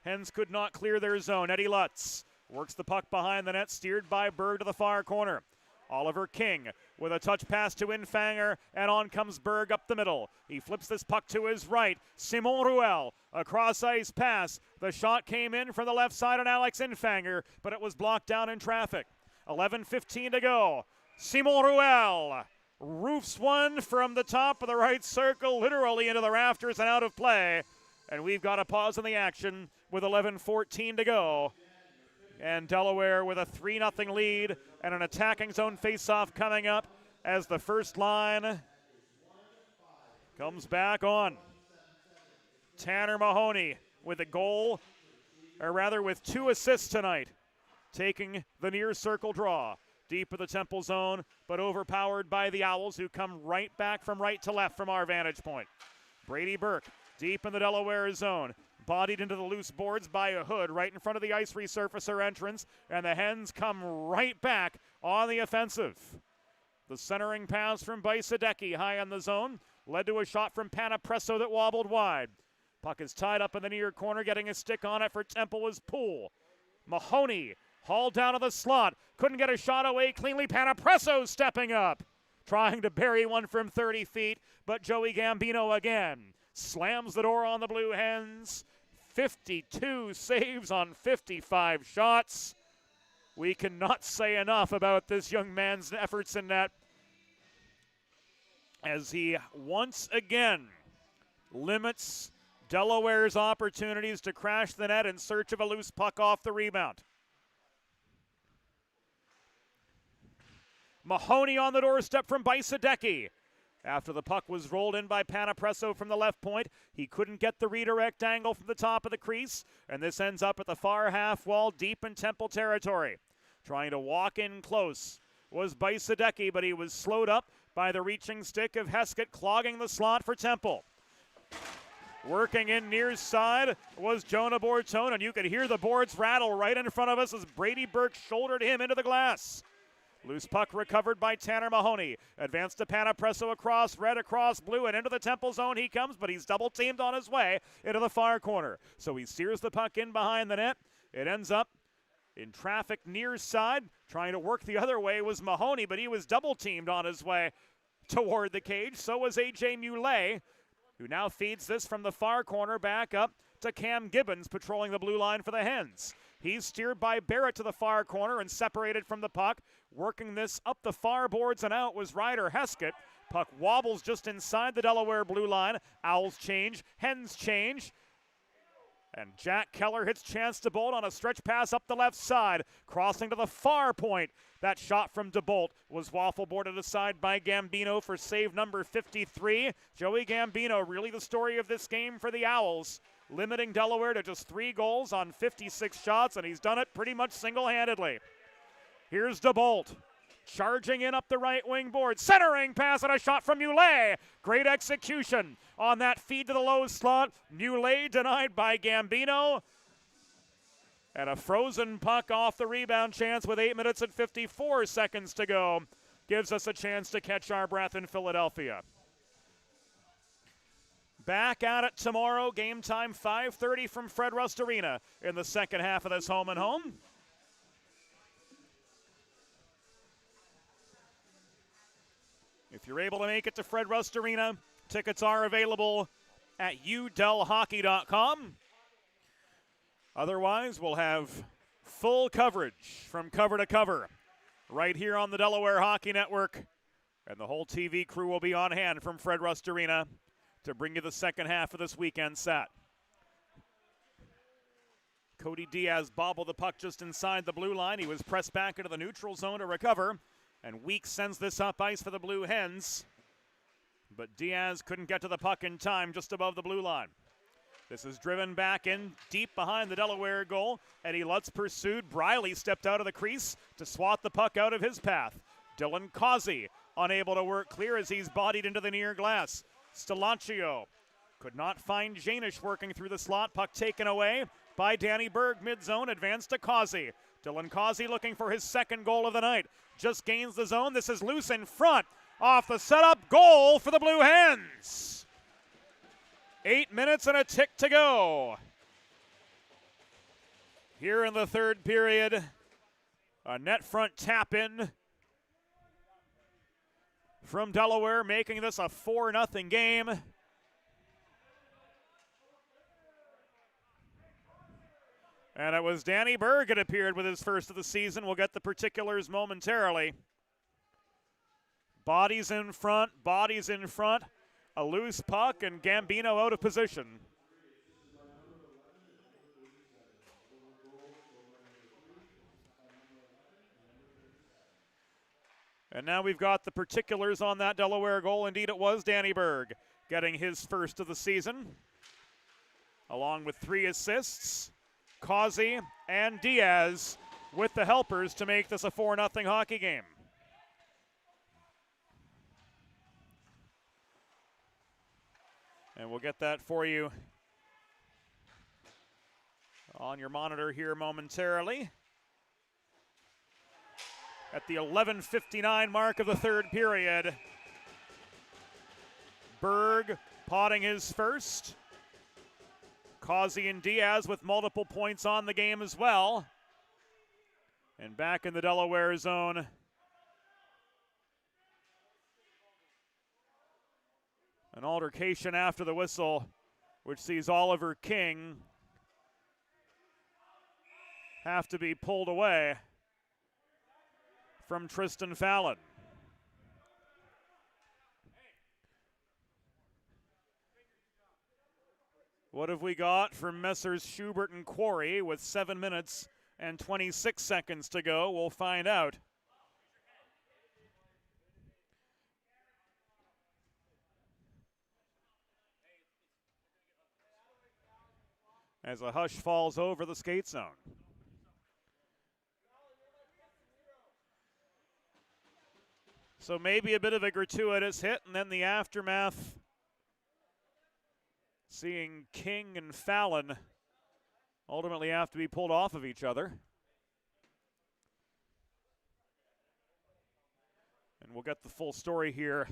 Hens could not clear their zone. Eddie Lutz works the puck behind the net, steered by Berg to the far corner. Oliver King with a touch pass to Infanger, and on comes Berg up the middle. He flips this puck to his right. Simon Ruel, a cross-ice pass. The shot came in from the left side on Alex Infanger, but it was blocked down in traffic. 11:15 to go. Simon Ruel roofs one from the top of the right circle, literally into the rafters and out of play. And we've got a pause in the action with 11:14 to go. And Delaware with a 3-0 lead and an attacking zone faceoff coming up as the first line comes back on. Tanner Mahoney with a goal, or rather with 2 assists tonight, taking the near circle draw. Deep in the Temple zone, but overpowered by the Owls, who come right back from right to left from our vantage point. Brady Burke deep in the Delaware zone, bodied into the loose boards by a Hood right in front of the ice resurfacer entrance, and the Hens come right back on the offensive. The centering pass from Bajsadecki high on the zone led to a shot from Panapresso that wobbled wide. Puck is tied up in the near corner. Getting a stick on it for Temple was Poole. Mahoney hauled down to the slot. Couldn't get a shot away cleanly. Panapresso stepping up, trying to bury one from 30 feet, but Joey Gambino again slams the door on the Blue Hens. 52 saves on 55 shots. We cannot say enough about this young man's efforts in net, as he once again limits Delaware's opportunities to crash the net in search of a loose puck off the rebound. Mahoney on the doorstep from Bajsadecki. After the puck was rolled in by Panapresso from the left point, he couldn't get the redirect angle from the top of the crease, and this ends up at the far half wall deep in Temple territory. Trying to walk in close was Bajsadecki, but he was slowed up by the reaching stick of Heskett, clogging the slot for Temple. Working in near side was Jonah Bortone, and you could hear the boards rattle right in front of us as Brady Burke shouldered him into the glass. Loose puck recovered by Tanner Mahoney. Advanced to Panapresso across red, across blue, and into the Temple zone he comes, but he's double teamed on his way into the far corner. So he steers the puck in behind the net. It ends up in traffic near side. Trying to work the other way was Mahoney, but he was double teamed on his way toward the cage. So was A.J. Muley, who now feeds this from the far corner back up to Cam Gibbons, patrolling the blue line for the Hens. He's steered by Barrett to the far corner and separated from the puck. Working this up the far boards and out was Ryder Heskett. Puck wobbles just inside the Delaware blue line. Owls change, Hens change. And Jack Keller hits chance to Bolt on a stretch pass up the left side, crossing to the far point. That shot from DeBolt was waffle boarded aside by Gambino for save number 53. Joey Gambino, really the story of this game for the Owls, limiting Delaware to just 3 goals on 56 shots, and he's done it pretty much single-handedly. Here's DeBolt, charging in up the right wing board, centering pass and a shot from Muley. Great execution on that feed to the low slot. Muley denied by Gambino. And a frozen puck off the rebound chance with 8 minutes and 54 seconds to go gives us a chance to catch our breath in Philadelphia. Back at it tomorrow, game time 5:30 from Fred Rust Arena in the second half of this home and home. If you're able to make it to Fred Rust Arena, tickets are available at udelhockey.com. Otherwise, we'll have full coverage from cover to cover right here on the Delaware Hockey Network. And the whole TV crew will be on hand from Fred Rust Arena to bring you the second half of this weekend set. Cody Diaz bobbled the puck just inside the blue line. He was pressed back into the neutral zone to recover. And Weeks sends this up ice for the Blue Hens. But Diaz couldn't get to the puck in time just above the blue line. This is driven back in deep behind the Delaware goal. Eddie Lutz pursued. Briley stepped out of the crease to swat the puck out of his path. Dylan Causey unable to work clear as he's bodied into the near glass. Stalaccio could not find Janish working through the slot. Puck taken away by Danny Berg mid-zone. Advanced to Causey. Dylan Causey looking for his second goal of the night. Just gains the zone. This is loose in front. Off the setup. Goal for the Blue Hens. 8 minutes and a tick to go. Here in the third period, a net front tap in from Delaware, making this a 4-0 game. And it was Danny Berg that appeared with his first of the season. We'll get the particulars momentarily. Bodies in front, a loose puck, and Gambino out of position. And now we've got the particulars on that Delaware goal. Indeed, it was Danny Berg getting his first of the season, along with 3 assists. Causey and Diaz with the helpers to make this a 4-0 hockey game. And we'll get that for you on your monitor here momentarily. At the 11:59 mark of the third period, Berg potting his first. Causey and Diaz with multiple points on the game as well. And back in the Delaware zone, an altercation after the whistle, which sees Oliver King have to be pulled away from Tristan Fallon. What have we got from Messrs. Schubert and Quarry with 7 minutes and 26 seconds to go? We'll find out. As a hush falls over the skate zone. So maybe a bit of a gratuitous hit, and then the aftermath, seeing King and Fallon ultimately have to be pulled off of each other. And we'll get the full story here.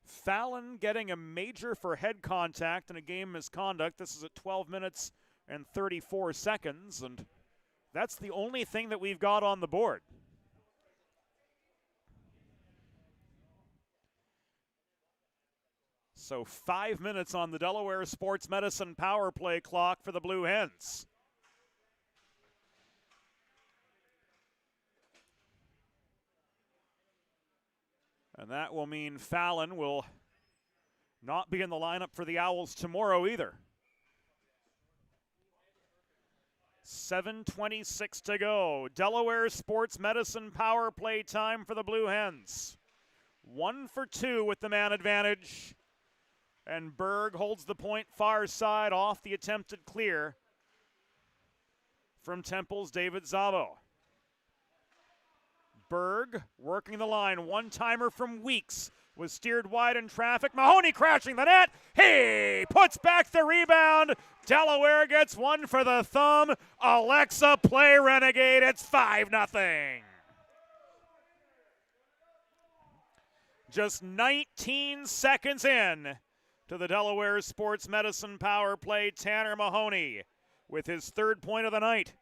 Fallon getting a major for head contact in a game misconduct. This is at 12 minutes and 34 seconds, and that's the only thing that we've got on the board. So 5 minutes on the Delaware Sports Medicine power play clock for the Blue Hens. And that will mean Fallon will not be in the lineup for the Owls tomorrow either. 7:26 to go. Delaware Sports Medicine power play time for the Blue Hens. 1 for 2 with the man advantage. And Berg holds the point far side off the attempted clear from Temple's David Zabo. Berg working the line. One-timer from Weeks was steered wide in traffic. Mahoney crashing the net. He puts back the rebound. Delaware gets one for the thumb. Alexa play Renegade. It's 5-0. Just 19 seconds in to the Delaware Sports Medicine power play. Tanner Mahoney with his 3rd point of the night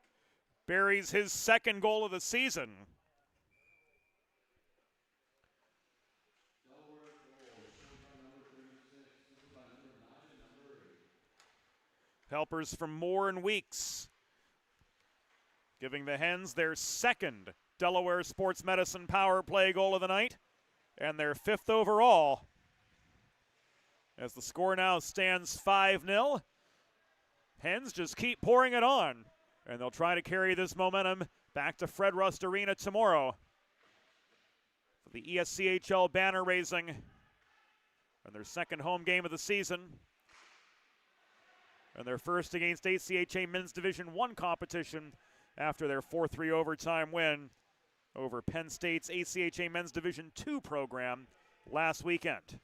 buries his 2nd goal of the season. Helpers from Moore and Weeks, giving the Hens their 2nd Delaware Sports Medicine power play goal of the night and their 5th overall. As the score now stands 5-0, Hens just keep pouring it on, and they'll try to carry this momentum back to Fred Rust Arena tomorrow for the ESCHL banner raising and their 2nd home game of the season. And their first against ACHA Men's Division I competition after their 4-3 overtime win over Penn State's ACHA Men's Division II program last weekend.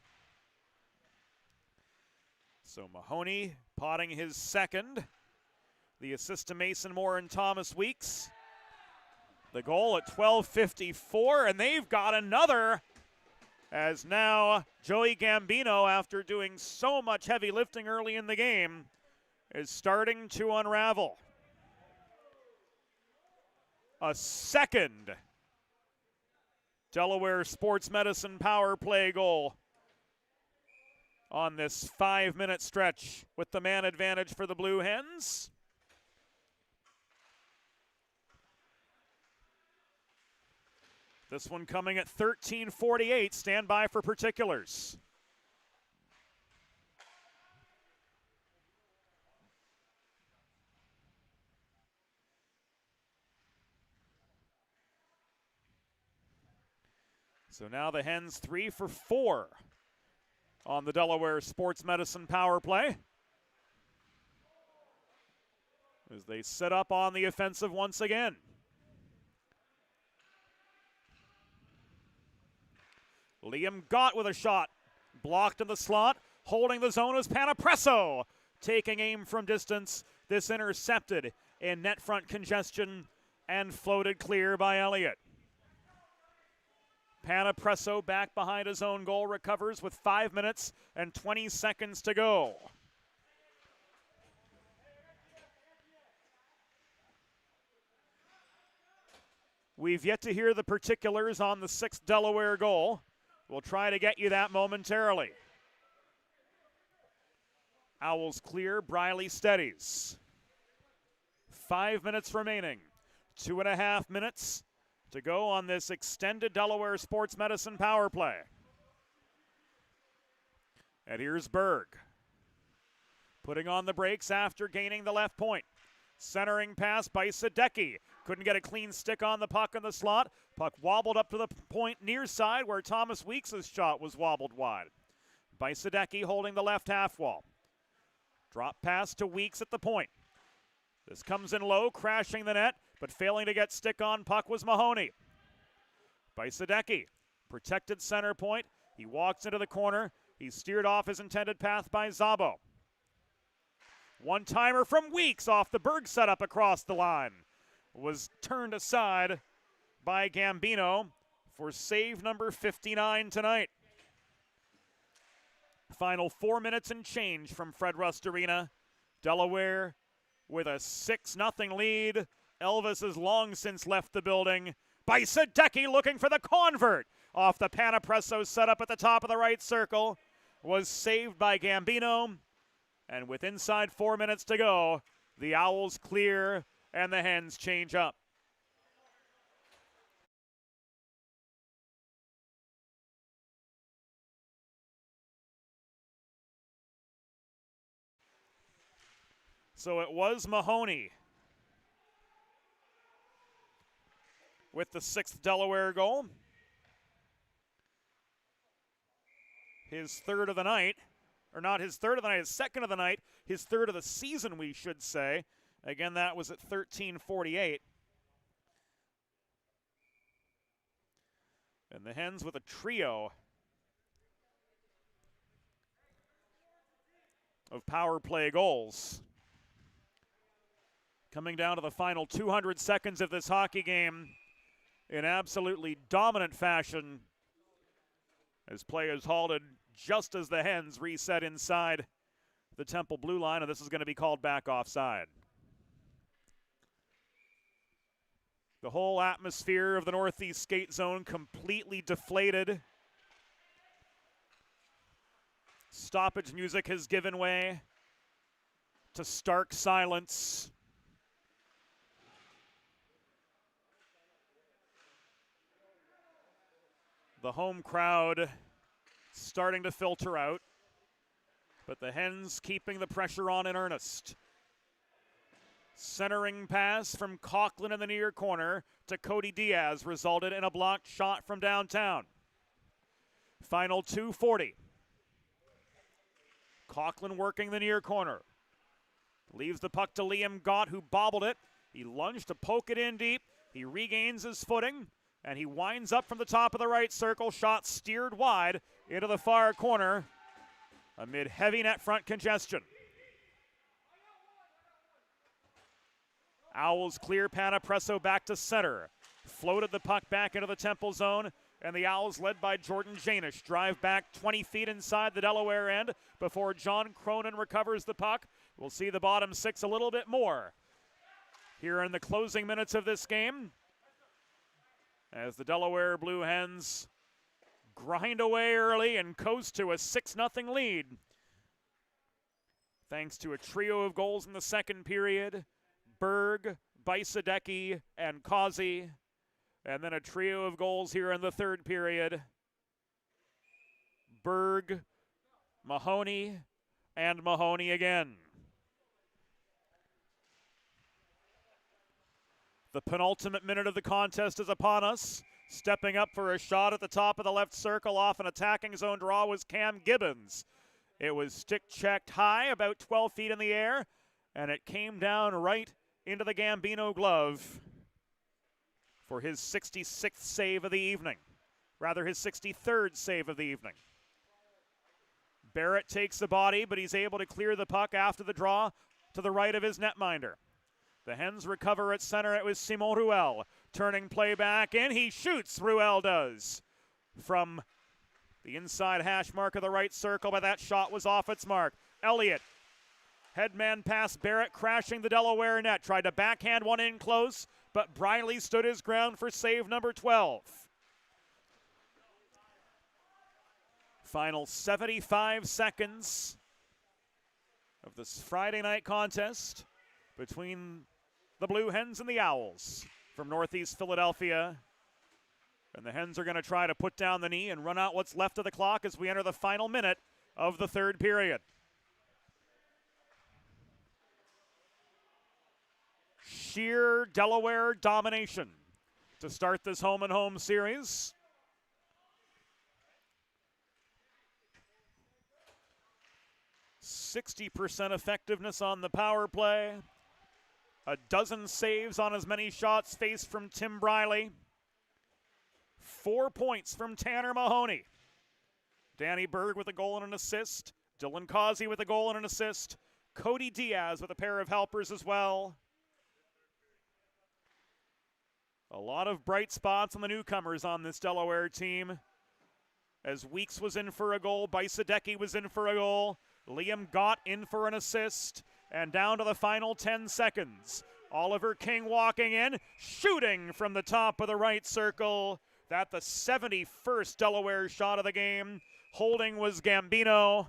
So Mahoney potting his 2nd. The assist to Mason Moore and Thomas Weeks. The goal at 12:54, and they've got another, as now Joey Gambino, after doing so much heavy lifting early in the game, is starting to unravel. A 2nd Delaware Sports Medicine power play goal on this 5-minute stretch with the man advantage for the Blue Hens. This one coming at 13:48. Stand by for particulars. So now the Hens 3 for 4 on the Delaware Sports Medicine power play, as they set up on the offensive once again. Liam Gott with a shot, blocked in the slot, holding the zone is Panapresso, taking aim from distance. This intercepted in net front congestion and floated clear by Elliott. Panapresso back behind his own goal, recovers with 5 minutes and 20 seconds to go. We've yet to hear the particulars on the 6th Delaware goal. We'll try to get you that momentarily. Owls clear, Briley steadies. 5 minutes remaining. 2.5 minutes to go on this extended Delaware Sports Medicine power play. And here's Berg. Putting on the brakes after gaining the left point. Centering pass by Sadecki. Couldn't get a clean stick on the puck in the slot. Puck wobbled up to the point near side where Thomas Weeks' shot was wobbled wide. By Sadecki holding the left half wall. Drop pass to Weeks at the point. This comes in low, crashing the net, but failing to get stick on puck was Mahoney. By Sadecki. Protected center point. He walks into the corner. He's steered off his intended path by Szabo. One-timer from Weeks off the Berg setup across the line. Was turned aside by Gambino for save number 59 tonight. Final 4 minutes and change from Fred Rust Arena. Delaware with a 6-0 lead. Elvis has long since left the building. By Sadecki looking for the convert. Off the Panapresso setup at the top of the right circle. Was saved by Gambino. And with inside 4 minutes to go, the Owls clear and the Hens change up. So it was Mahoney with the 6th Delaware goal. His third of the night. Or not his third of the night, his second of the night, his third of the season, we should say. Again, that was at 13:48. And the Hens with a trio of power play goals. Coming down to the final 200 seconds of this hockey game in absolutely dominant fashion as play is halted just as the Hens reset inside the Temple blue line, and this is going to be called back offside. The whole atmosphere of the Northeast skate zone completely deflated. Stoppage music has given way to stark silence. The home crowd starting to filter out, but the Hens keeping the pressure on in earnest. Centering pass from Coughlin in the near corner to Cody Diaz resulted in a blocked shot from downtown. Final 2:40. Coughlin working the near corner. Leaves the puck to Liam Gott, who bobbled it. He lunged to poke it in deep. He regains his footing, and he winds up from the top of the right circle. Shot steered wide into the far corner amid heavy net front congestion. Owls clear, Panapresso back to center. Floated the puck back into the Temple zone, and the Owls, led by Jordan Janish, drive back 20 feet inside the Delaware end before John Cronin recovers the puck. We'll see the bottom six a little bit more here in the closing minutes of this game as the Delaware Blue Hens grind away early and coast to a 6-0 lead. Thanks to a trio of goals in the second period, Berg, Bajsadecki, and Causey. And then a trio of goals here in the third period. Berg, Mahoney, and Mahoney again. The penultimate minute of the contest is upon us. Stepping up for a shot at the top of the left circle off an attacking zone draw was Cam Gibbons. It was stick-checked high, about 12 feet in the air, and it came down right into the Gambino glove for his 66th save of the evening. Rather, his 63rd save of the evening. Barrett takes the body, but he's able to clear the puck after the draw to the right of his netminder. The Hens recover at center. It was Simon Ruel. Turning play back in. He shoots, Ruel does. From the inside hash mark of the right circle, but that shot was off its mark. Elliott, headman past Barrett, crashing the Delaware net. Tried to backhand one in close, but Briley stood his ground for save number 12. Final 75 seconds of this Friday night contest between the Blue Hens and the Owls from Northeast Philadelphia. And the Hens are going to try to put down the knee and run out what's left of the clock as we enter the final minute of the third period. Sheer Delaware domination to start this home and home series. %60 effectiveness on the power play. A dozen saves on as many shots faced from Tim Briley. 4 points from Tanner Mahoney. Danny Berg with a goal and an assist. Dylan Causey with a goal and an assist. Cody Diaz with a pair of helpers as well. A lot of bright spots on the newcomers on this Delaware team. As Weeks was in for a goal, Bajsadecki was in for a goal, Liam Gott in for an assist, and down to the final 10 seconds. Oliver King walking in, shooting from the top of the right circle. That the 71st Delaware shot of the game. Holding was Gambino.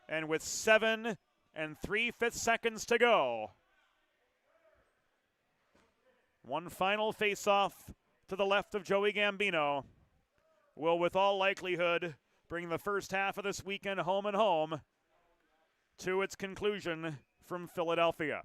And with 7 3/5 seconds to go, one final face-off to the left of Joey Gambino will, with all likelihood, bring the first half of this weekend home and home to its conclusion from Philadelphia.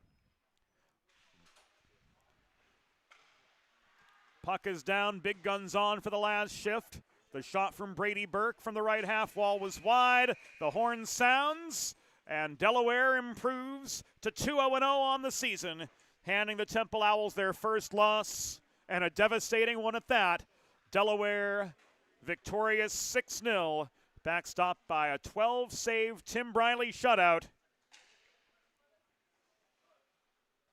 Puck is down, big guns on for the last shift. The shot from Brady Burke from the right half wall was wide. The horn sounds, and Delaware improves to 2-0-0 on the season, handing the Temple Owls their first loss, and a devastating one at that. Delaware victorious 6-0, backstopped by a 12-save Tim Briley shutout.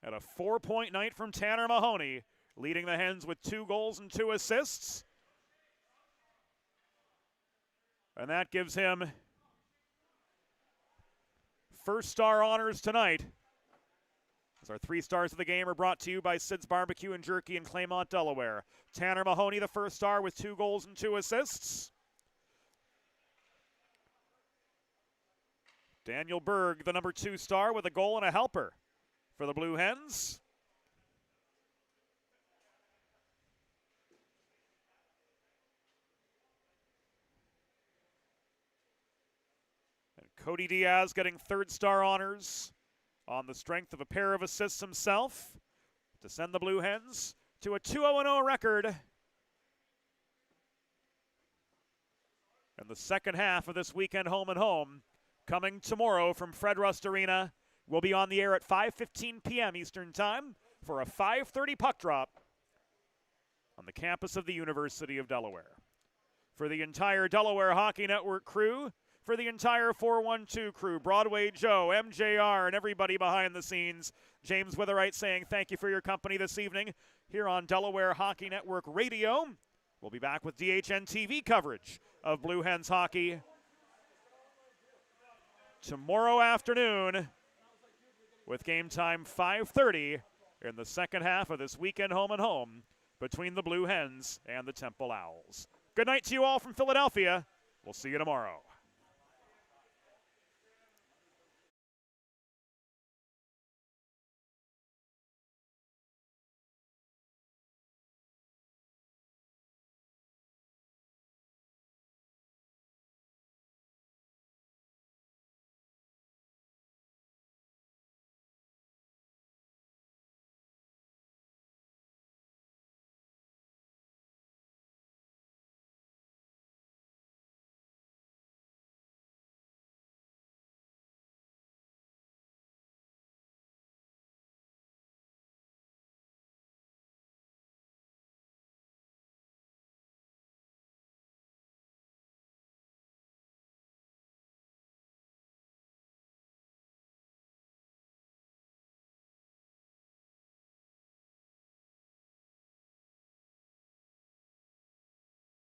And a 4-point night from Tanner Mahoney, leading the Hens with 2 goals and 2 assists. And that gives him first star honors tonight, as our 3 stars of the game are brought to you by Sid's Barbecue and Jerky in Claymont, Delaware. Tanner Mahoney, the first star, with 2 goals and 2 assists. Daniel Berg, the number 2 star, with a goal and a helper for the Blue Hens. And Cody Diaz getting 3rd star honors on the strength of a pair of assists himself to send the Blue Hens to a 2-0-0 record. And the second half of this weekend home and home coming tomorrow from Fred Rust Arena. We'll be on the air at 5:15 p.m. Eastern Time for a 5:30 puck drop on the campus of the University of Delaware. For the entire Delaware Hockey Network crew, for the entire 412 crew, Broadway Joe, MJR, and everybody behind the scenes, James Witherite saying thank you for your company this evening here on Delaware Hockey Network Radio. We'll be back with DHN TV coverage of Blue Hens hockey tomorrow afternoon with game time 5:30 in the second half of this weekend home and home between the Blue Hens and the Temple Owls. Good night to you all from Philadelphia. We'll see you tomorrow.